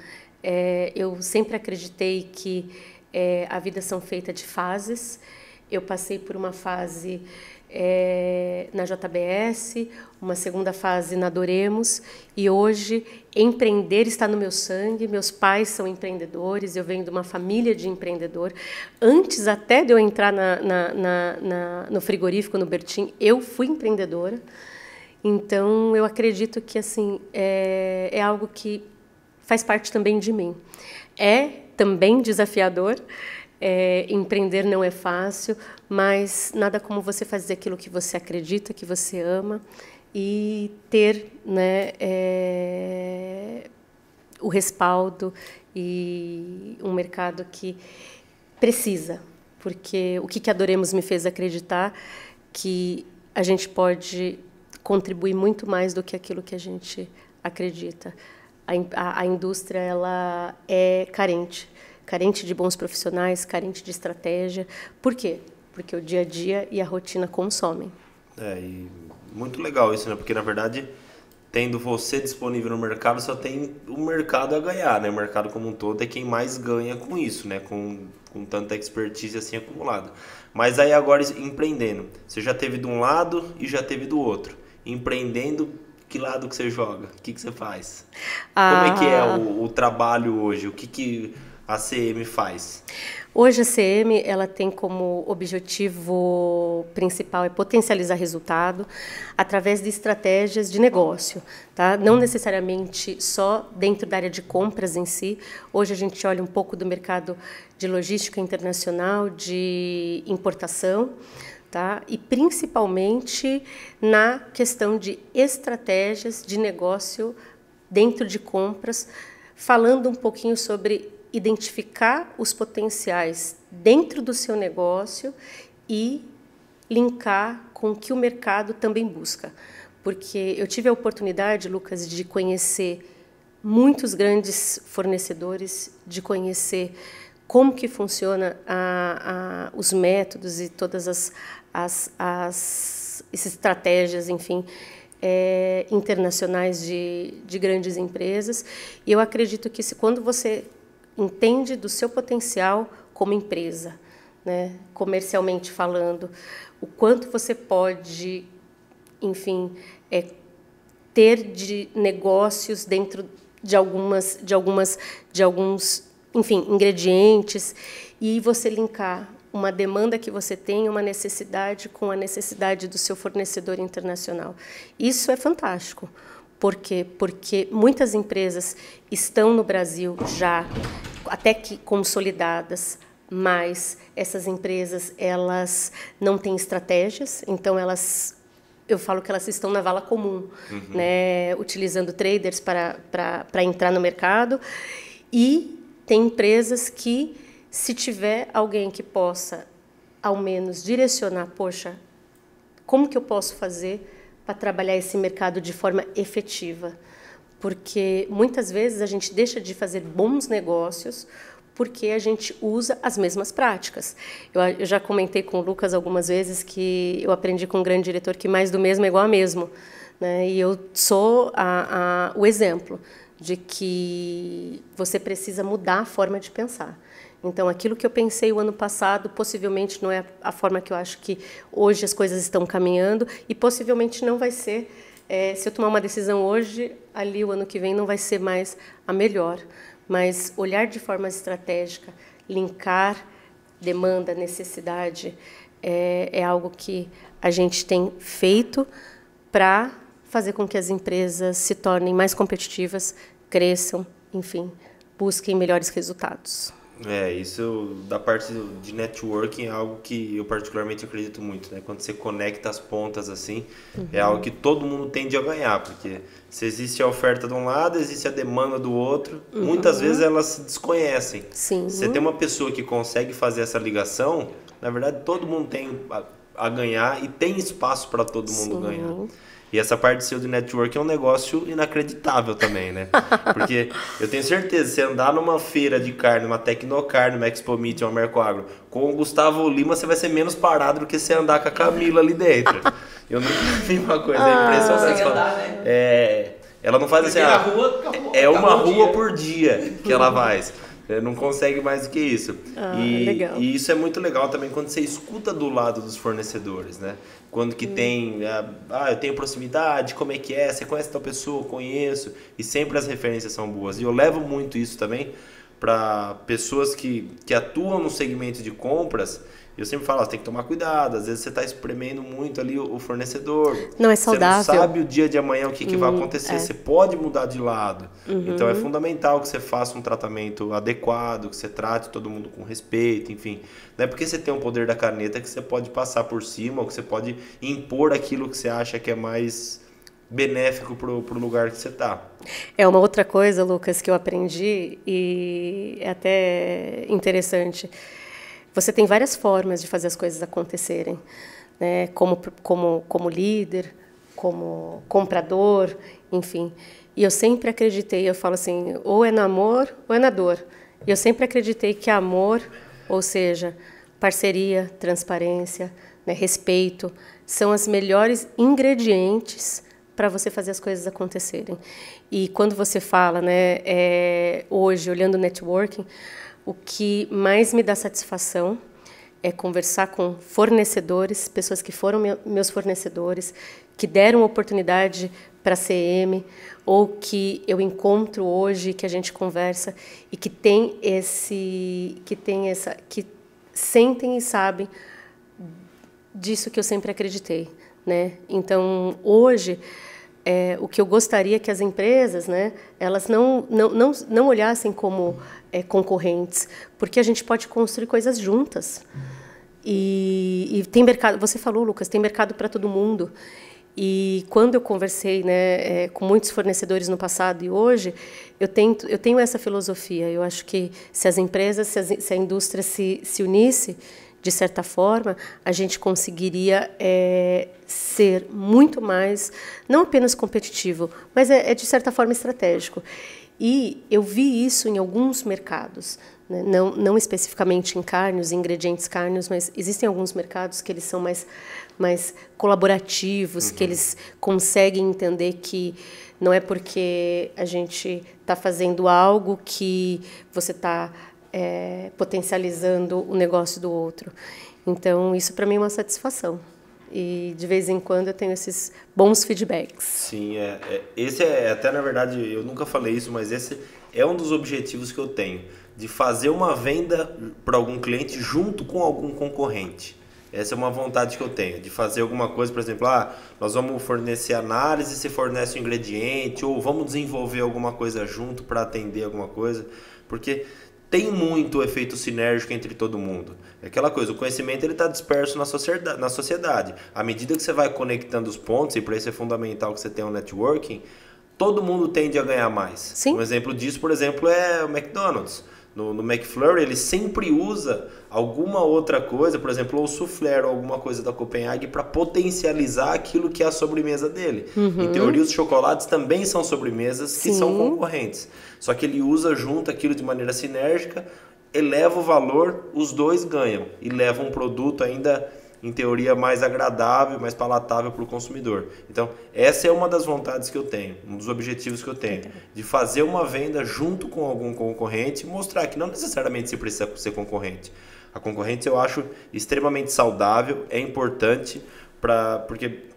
Eu sempre acreditei que a vida são feita de fases. Eu passei por uma fase na JBS, uma segunda fase na Doremos, e hoje empreender está no meu sangue. Meus pais são empreendedores, eu venho de uma família de empreendedor. Antes até de eu entrar no frigorífico, no Bertin, eu fui empreendedora. Então, eu acredito que assim é algo que faz parte também de mim. É também desafiador, empreender não é fácil, mas nada como você fazer aquilo que você acredita, que você ama, e ter, né, o respaldo e um mercado que precisa. Porque o que a Doremos me fez acreditar que a gente pode contribuir muito mais do que aquilo que a gente acredita. A indústria ela é carente de bons profissionais, carente de estratégia. Por quê? Porque o dia a dia e a rotina consomem. E muito legal isso, né? Porque, na verdade, tendo você disponível no mercado, só tem o mercado a ganhar, né? O mercado como um todo é quem mais ganha com isso, né? Com tanta expertise assim acumulada. Mas aí agora, empreendendo, você já teve de um lado e já teve do outro. Empreendendo, que lado que você joga? O que você faz? Como é que é o trabalho hoje? O que a CM faz? Hoje a CM ela tem como objetivo principal potencializar resultado através de estratégias de negócio, tá? Não necessariamente só dentro da área de compras em si. Hoje a gente olha um pouco do mercado de logística internacional, de importação, tá? E principalmente na questão de estratégias de negócio dentro de compras, falando um pouquinho sobre identificar os potenciais dentro do seu negócio e linkar com o que o mercado também busca. Porque eu tive a oportunidade, Lucas, de conhecer muitos grandes fornecedores, de conhecer como que funciona os métodos e todas as estratégias, enfim, internacionais de grandes empresas. E eu acredito que quando você entende do seu potencial como empresa, né, comercialmente falando, o quanto você pode, enfim, ter de negócios dentro de alguns, enfim, ingredientes, e você linkar uma demanda que você tem, uma necessidade com a necessidade do seu fornecedor internacional. Isso é fantástico. Por quê? Porque muitas empresas estão no Brasil já até que consolidadas, mas essas empresas elas não têm estratégias, então eu falo que elas estão na vala comum, né, utilizando traders para entrar no mercado, e tem empresas que Se tiver alguém que possa, ao menos, direcionar, poxa, como que eu posso fazer para trabalhar esse mercado de forma efetiva? Porque muitas vezes a gente deixa de fazer bons negócios porque a gente usa as mesmas práticas. Eu já comentei com o Lucas algumas vezes que eu aprendi com um grande diretor que mais do mesmo é igual a mesmo, né? E eu sou o exemplo de que você precisa mudar a forma de pensar. Então, aquilo que eu pensei o ano passado, possivelmente não é a forma que eu acho que hoje as coisas estão caminhando e possivelmente não vai ser, se eu tomar uma decisão hoje, ali o ano que vem não vai ser mais a melhor. Mas olhar de forma estratégica, linkar demanda, necessidade, é algo que a gente tem feito para fazer com que as empresas se tornem mais competitivas, cresçam, enfim, busquem melhores resultados. Isso da parte de networking é algo que eu particularmente acredito muito, né? Quando você conecta as pontas assim, é algo que todo mundo tende a ganhar, porque se existe a oferta de um lado, existe a demanda do outro, muitas vezes elas se desconhecem. Sim. Você tem uma pessoa que consegue fazer essa ligação, na verdade todo mundo tem a ganhar e tem espaço para todo mundo ganhar. E essa parte seu de network é um negócio inacreditável também, né? Porque eu tenho certeza, se andar numa feira de carne, uma Tecnocar, numa Expo Meet, uma Mercoagro, com o Gustavo Lima, você vai ser menos parado do que você andar com a Camila ali dentro. Eu nunca vi uma coisa impressionante. Andar, né? Ela não faz assim, é uma rua por dia que ela faz. Não consegue mais do que isso. Legal. E isso é muito legal também quando você escuta do lado dos fornecedores, né? Quando que tem, eu tenho proximidade, como é que é? Você conhece tal pessoa? Conheço. E sempre as referências são boas. E eu levo muito isso também para pessoas que atuam no segmento de compras. Eu sempre falo, você tem que tomar cuidado, às vezes você está espremendo muito ali o fornecedor. Não é saudável. Você não sabe o dia de amanhã o que vai acontecer, você pode mudar de lado. Então é fundamental que você faça um tratamento adequado, que você trate todo mundo com respeito, enfim. Não é porque você tem o poder da caneta que você pode passar por cima ou que você pode impor aquilo que você acha que é mais benéfico pro lugar que você está. É uma outra coisa, Lucas, que eu aprendi e é até interessante. Você tem várias formas de fazer as coisas acontecerem, né? Como líder, como comprador, enfim. E eu sempre acreditei, eu falo assim, ou é no amor ou é na dor. E eu sempre acreditei que amor, ou seja, parceria, transparência, né, respeito, são os melhores ingredientes para você fazer as coisas acontecerem. E quando você fala, né, hoje, olhando o networking, o que mais me dá satisfação é conversar com fornecedores, pessoas que foram meus fornecedores, que deram oportunidade para a CM, ou que eu encontro hoje, que a gente conversa, e que que sentem e sabem disso que eu sempre acreditei, né? Então, hoje, o que eu gostaria que as empresas, né, elas não olhassem como concorrentes, porque a gente pode construir coisas juntas. E tem mercado, você falou, Lucas, tem mercado para todo mundo. E quando eu conversei, né, com muitos fornecedores no passado e hoje, eu tenho essa filosofia. Eu acho que se as empresas, se a indústria se unisse, de certa forma, a gente conseguiria ser muito mais, não apenas competitivo, mas de certa forma estratégico. E eu vi isso em alguns mercados, né? Não especificamente em carnes, ingredientes carnes, mas existem alguns mercados que eles são mais colaborativos, que eles conseguem entender que não é porque a gente está fazendo algo que você está potencializando o negócio do outro. Então, isso para mim é uma satisfação. E, de vez em quando, eu tenho esses bons feedbacks. Sim, esse até, na verdade, eu nunca falei isso, mas esse é um dos objetivos que eu tenho, de fazer uma venda para algum cliente junto com algum concorrente. Essa é uma vontade que eu tenho, de fazer alguma coisa, por exemplo, nós vamos fornecer análise, você fornece o ingrediente, ou vamos desenvolver alguma coisa junto para atender alguma coisa, porque tem muito efeito sinérgico entre todo mundo. É aquela coisa, o conhecimento está disperso na sociedade. À medida que você vai conectando os pontos, e para isso é fundamental que você tenha um networking, todo mundo tende a ganhar mais. Sim. Um exemplo disso, por exemplo, é o McDonald's. no McFlurry, ele sempre usa alguma outra coisa, por exemplo, ou soufflé ou alguma coisa da Copenhague para potencializar aquilo que é a sobremesa dele. Em teoria, os chocolates também são sobremesas que são concorrentes. Só que ele usa junto aquilo de maneira sinérgica, eleva o valor, os dois ganham e leva um produto ainda, em teoria, mais agradável, mais palatável para o consumidor. Então, essa é uma das vontades que eu tenho, um dos objetivos que eu tenho, de fazer uma venda junto com algum concorrente e mostrar que não necessariamente se precisa ser concorrente. A concorrência eu acho extremamente saudável, é importante, porque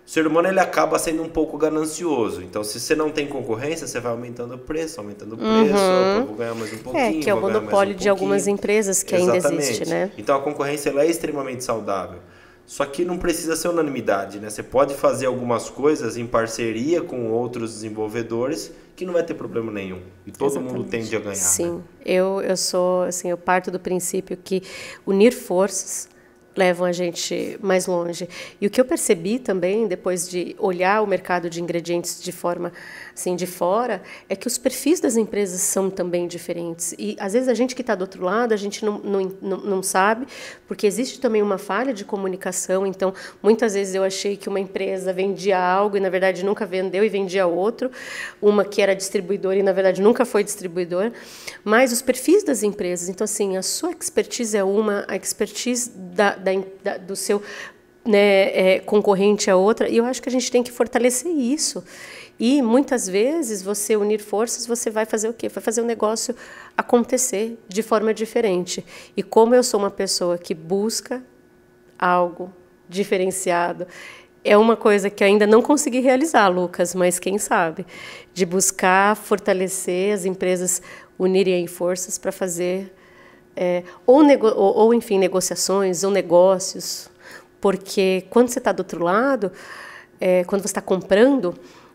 o ser humano ele acaba sendo um pouco ganancioso. Então, se você não tem concorrência, você vai aumentando o preço, eu vou ganhar mais um pouquinho. Que é o monopólio de algumas empresas que ainda existe, né? Então, a concorrência ela é extremamente saudável. Só que não precisa ser unanimidade, né? Você pode fazer algumas coisas em parceria com outros desenvolvedores que não vai ter problema nenhum. E todo mundo tende a ganhar. Sim, né? eu parto do princípio que unir forças levam a gente mais longe. E o que eu percebi também, depois de olhar o mercado de ingredientes de forma assim, de fora, é que os perfis das empresas são também diferentes. E, às vezes, a gente que está do outro lado, a gente não sabe, porque existe também uma falha de comunicação. Então, muitas vezes eu achei que uma empresa vendia algo e, na verdade, nunca vendeu e vendia outro. Uma que era distribuidora e, na verdade, nunca foi distribuidora. Mas os perfis das empresas, então, assim, a sua expertise é uma, a expertise do seu concorrente é outra, e eu acho que a gente tem que fortalecer isso. E, muitas vezes, você unir forças, você vai fazer o quê? Vai fazer o negócio acontecer de forma diferente. E como eu sou uma pessoa que busca algo diferenciado, é uma coisa que ainda não consegui realizar, Lucas, mas quem sabe? De buscar fortalecer as empresas, unirem forças para fazer... enfim, negociações ou negócios, porque quando você está do outro lado, quando você está comprando,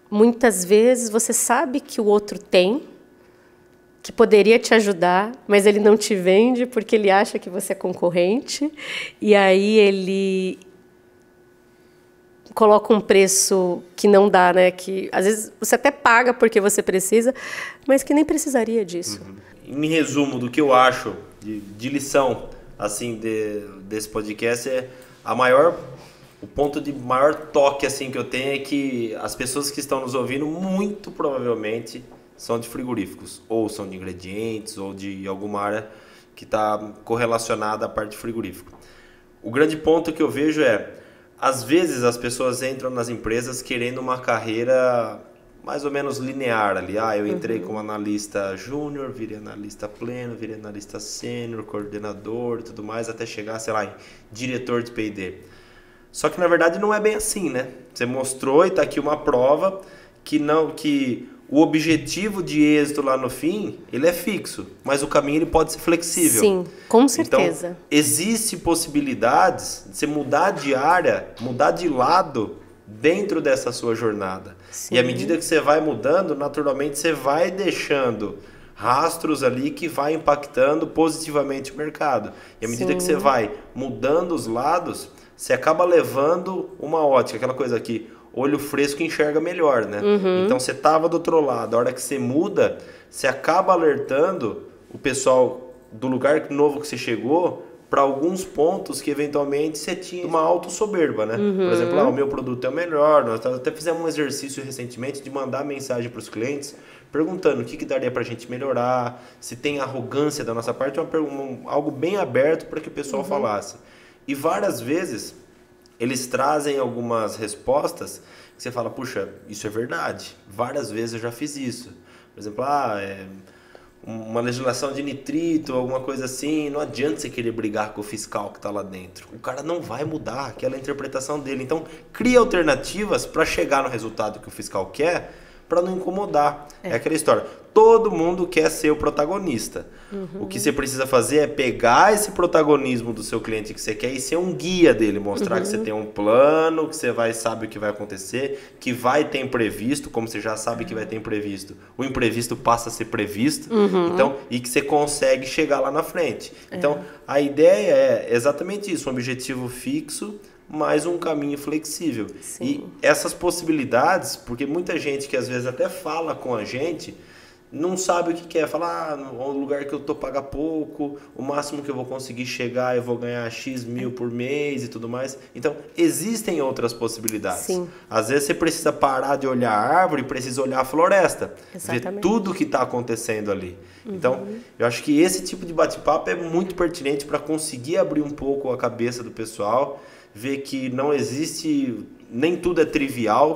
muitas vezes você sabe que o outro tem, que poderia te ajudar, mas ele não te vende porque ele acha que você é concorrente, e aí ele coloca um preço que não dá, né? Que às vezes você até paga porque você precisa, mas que nem precisaria disso. Em resumo do que eu acho de lição assim desse podcast o ponto de maior toque assim que eu tenho é que as pessoas que estão nos ouvindo muito provavelmente são de frigoríficos, ou são de ingredientes, ou de alguma área que está correlacionada à parte de frigorífico. O grande ponto que eu vejo às vezes as pessoas entram nas empresas querendo uma carreira mais ou menos linear ali. Eu entrei como analista júnior, virei analista pleno, virei analista sênior, coordenador e tudo mais, até chegar, sei lá, em diretor de P&D. Só que, na verdade, não é bem assim, né? Você mostrou e está aqui uma prova que o objetivo de êxito lá no fim, ele é fixo, mas o caminho ele pode ser flexível. Sim, com certeza. Então, existe possibilidades de você mudar de área, mudar de lado dentro dessa sua jornada. Sim. E à medida que você vai mudando, naturalmente você vai deixando rastros ali que vai impactando positivamente o mercado. E à medida que você vai mudando os lados, você acaba levando uma ótica, aquela coisa aqui, olho fresco enxerga melhor, né? Então você estava do outro lado, a hora que você muda, você acaba alertando o pessoal do lugar novo que você chegou para alguns pontos que eventualmente você tinha uma autossoberba, né? Por exemplo, o meu produto é o melhor. Nós até fizemos um exercício recentemente de mandar mensagem para os clientes perguntando o que daria para a gente melhorar, se tem arrogância da nossa parte, algo bem aberto para que o pessoal falasse. E várias vezes eles trazem algumas respostas que você fala, puxa, isso é verdade. Várias vezes eu já fiz isso. Por exemplo, uma legislação de nitrito, alguma coisa assim, não adianta você querer brigar com o fiscal que está lá dentro. O cara não vai mudar aquela interpretação dele. Então, cria alternativas para chegar no resultado que o fiscal quer, para não incomodar. É aquela história. Todo mundo quer ser o protagonista. O que você precisa fazer é pegar esse protagonismo do seu cliente que você quer e ser um guia dele. Mostrar que você tem um plano, que você sabe o que vai acontecer, que vai ter imprevisto, como você já sabe que vai ter imprevisto. O imprevisto passa a ser previsto. Então, e que você consegue chegar lá na frente. Então, a ideia é exatamente isso. Um objetivo fixo, mais um caminho flexível. Sim. E essas possibilidades, porque muita gente que às vezes até fala com a gente, não sabe o que quer, fala, um lugar que eu tô paga pouco, o máximo que eu vou conseguir chegar eu vou ganhar X mil por mês e tudo mais. Então, existem outras possibilidades. Sim. Às vezes você precisa parar de olhar a árvore, precisa olhar a floresta, ver tudo que está acontecendo ali. Então, eu acho que esse tipo de bate-papo é muito pertinente para conseguir abrir um pouco a cabeça do pessoal, ver que não existe... Nem tudo é trivial,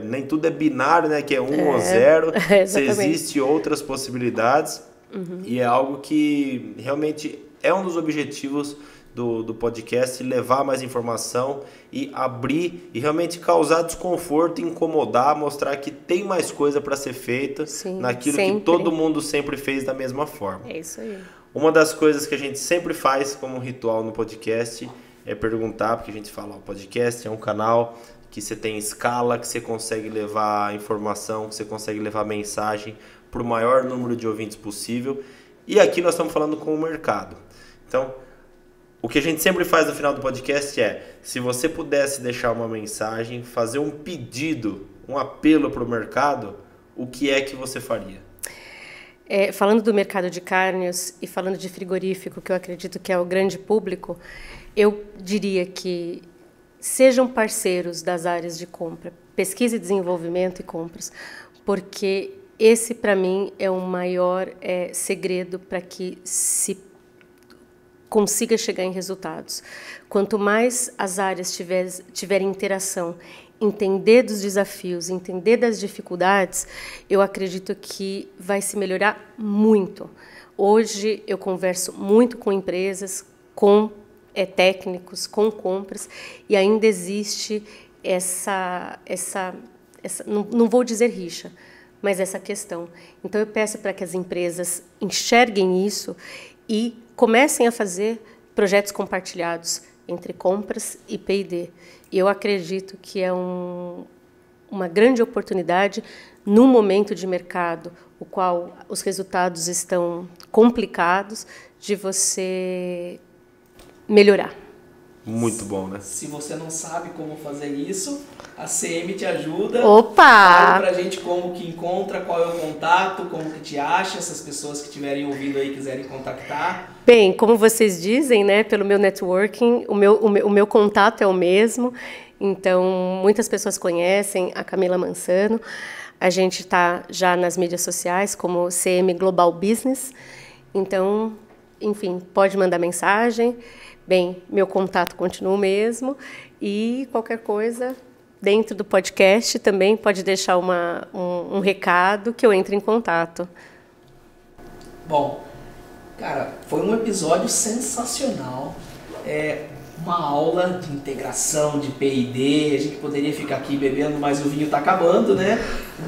nem tudo é binário, né? Que é 1 ou 0. Existem outras possibilidades. E é algo que realmente é um dos objetivos do podcast, levar mais informação e abrir e realmente causar desconforto, incomodar, mostrar que tem mais coisa para ser feita naquilo que todo mundo sempre fez da mesma forma. É isso aí. Uma das coisas que a gente sempre faz como ritual no podcast é perguntar, porque a gente fala, o podcast é um canal que você tem escala, que você consegue levar informação, que você consegue levar mensagem para o maior número de ouvintes possível. E aqui nós estamos falando com o mercado. Então, o que a gente sempre faz no final do podcast é, se você pudesse deixar uma mensagem, fazer um pedido, um apelo para o mercado, o que é que você faria? Falando do mercado de carnes e falando de frigorífico, que eu acredito que é o grande público, eu diria que sejam parceiros das áreas de compra, pesquisa e desenvolvimento e compras, porque esse, para mim, é o maior segredo para que se consiga chegar em resultados. Quanto mais as áreas tiverem interação, entender dos desafios, entender das dificuldades, eu acredito que vai se melhorar muito. Hoje eu converso muito com empresas, com técnicos, com compras, e ainda existe essa não vou dizer rixa, mas essa questão. Então eu peço para que as empresas enxerguem isso e comecem a fazer projetos compartilhados entre compras e P&D. E eu acredito que é uma grande oportunidade num momento de mercado, o qual os resultados estão complicados, de você melhorar. Muito bom, né? Se você não sabe como fazer isso, a CM te ajuda. Opa! Fala pra gente como que encontra, qual é o contato, como que te acha, essas pessoas que estiverem ouvindo aí quiserem contactar. Bem, como vocês dizem, né, pelo meu networking, o meu contato é o mesmo. Então, muitas pessoas conhecem a Camila Mansano. A gente está já nas mídias sociais como CM Global Business. Então, enfim, pode mandar mensagem. Bem, meu contato continua o mesmo e qualquer coisa dentro do podcast também pode deixar um recado que eu entre em contato. Bom, cara, foi um episódio sensacional, uma aula de integração, de P&D, a gente poderia ficar aqui bebendo, mas o vinho está acabando, né?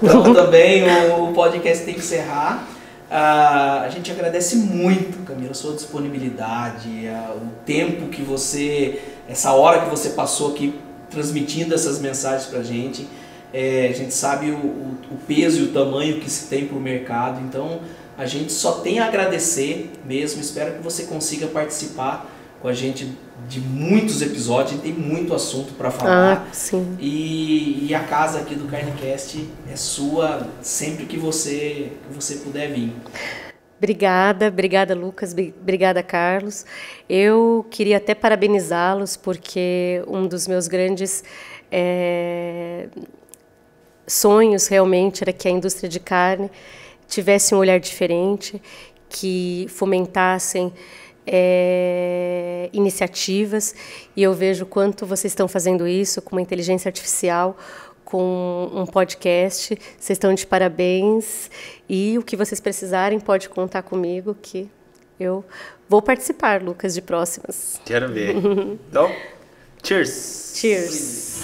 Então também o podcast tem que encerrar. A gente agradece muito, Camila, a sua disponibilidade, o tempo que essa hora que você passou aqui transmitindo essas mensagens para a gente. A gente sabe o peso e o tamanho que se tem para o mercado, então a gente só tem a agradecer mesmo. Espero que você consiga participar com a gente de muitos episódios, a gente tem muito assunto para falar. Sim. E a casa aqui do Carnicast é sua sempre que você puder vir. Obrigada Lucas, obrigada Carlos. Eu queria até parabenizá-los porque um dos meus grandes sonhos realmente era que a indústria de carne tivesse um olhar diferente, que fomentassem iniciativas, e eu vejo quanto vocês estão fazendo isso com uma inteligência artificial, com um podcast. Vocês estão de parabéns, e o que vocês precisarem pode contar comigo, que eu vou participar, Lucas, de próximas. Quero ver. Então, cheers! Cheers!